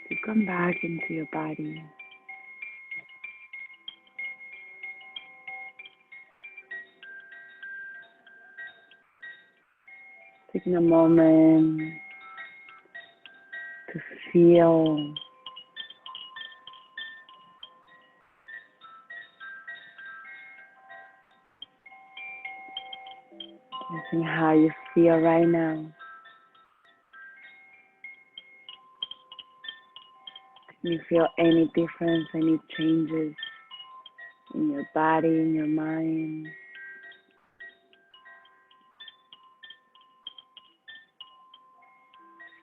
to come back into your body. Taking a moment to feel and how you feel right now. Can you feel any difference, any changes in your body, in your mind?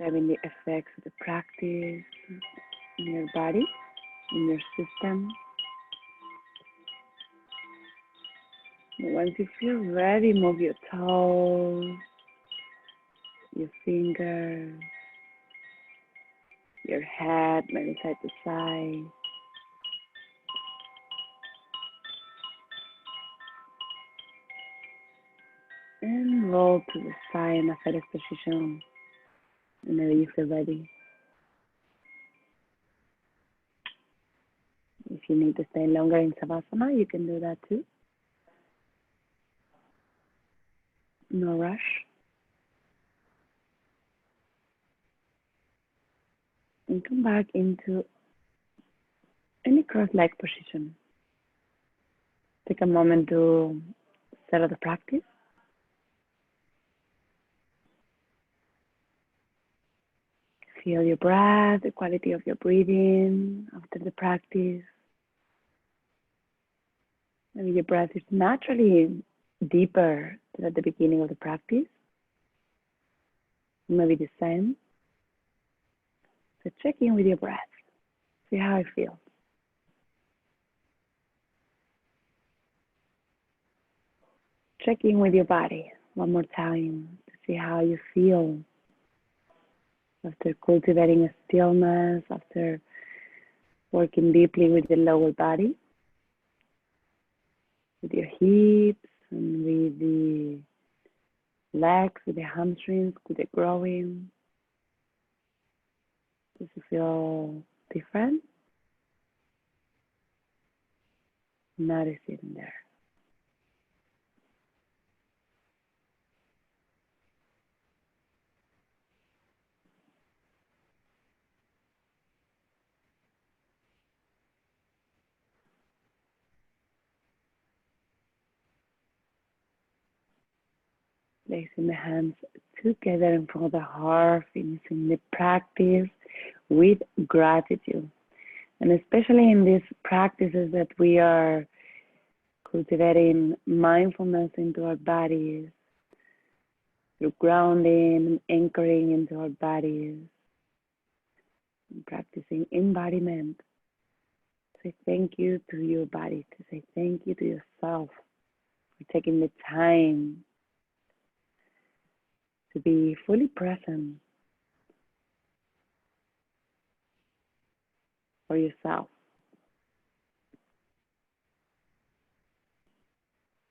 Having the effects of the practice in your body, in your system. And once you feel ready, move your toes, your fingers, your head, maybe side to side. And roll to the side in a fetal position whenever you feel ready. If you need to stay longer in Savasana, you can do that too. No rush. And come back into any cross-leg position. Take a moment to settle the practice. Feel your breath, the quality of your breathing after the practice. Maybe your breath is naturally deeper than at the beginning of the practice. Maybe the same. So check in with your breath. See how it feels. Check in with your body one more time to see how you feel after cultivating a stillness, after working deeply with the lower body, with your hips and with the legs, with the hamstrings, with the growing. Does it feel different? Notice it in there. Placing the hands together in front of the heart, finishing the practice with gratitude. And especially in these practices that we are cultivating mindfulness into our bodies, through grounding, anchoring into our bodies, and practicing embodiment. Say thank you to your body, to say thank you to yourself for taking the time to be fully present for yourself.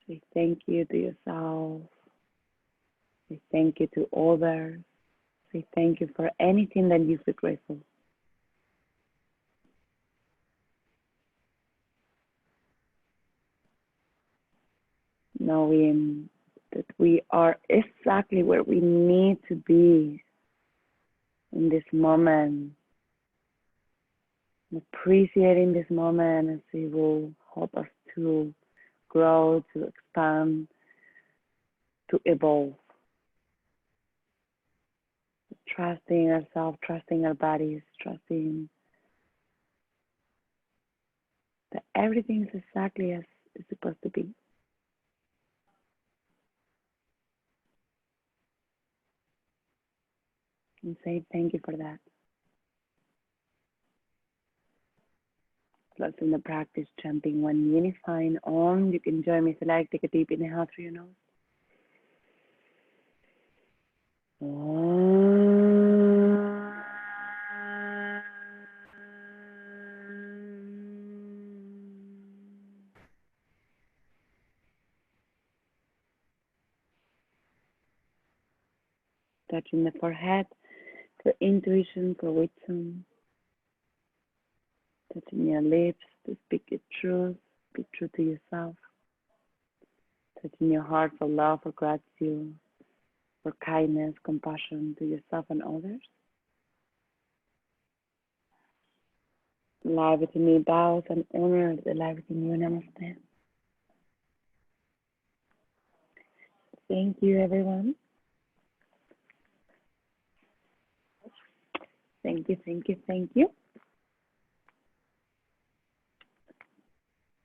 Say thank you to yourself. Say thank you to others. Say thank you for anything that you feel grateful. Knowing that we are exactly where we need to be in this moment. Appreciating this moment as it will help us to grow, to expand, to evolve. Trusting ourselves, trusting our bodies, trusting that everything is exactly as it's supposed to be. And say thank you for that. Closing the practice, chanting one unifying Om. You can join me if you like. Take a deep inhale through your nose. Touching the forehead for intuition, for wisdom. Touching your lips to speak your truth, be true to yourself. Touching your heart for love, for gratitude, for kindness, compassion to yourself and others. Life within me bows and honors the life within you. Namaste. Thank you, everyone. Thank you, thank you, thank you.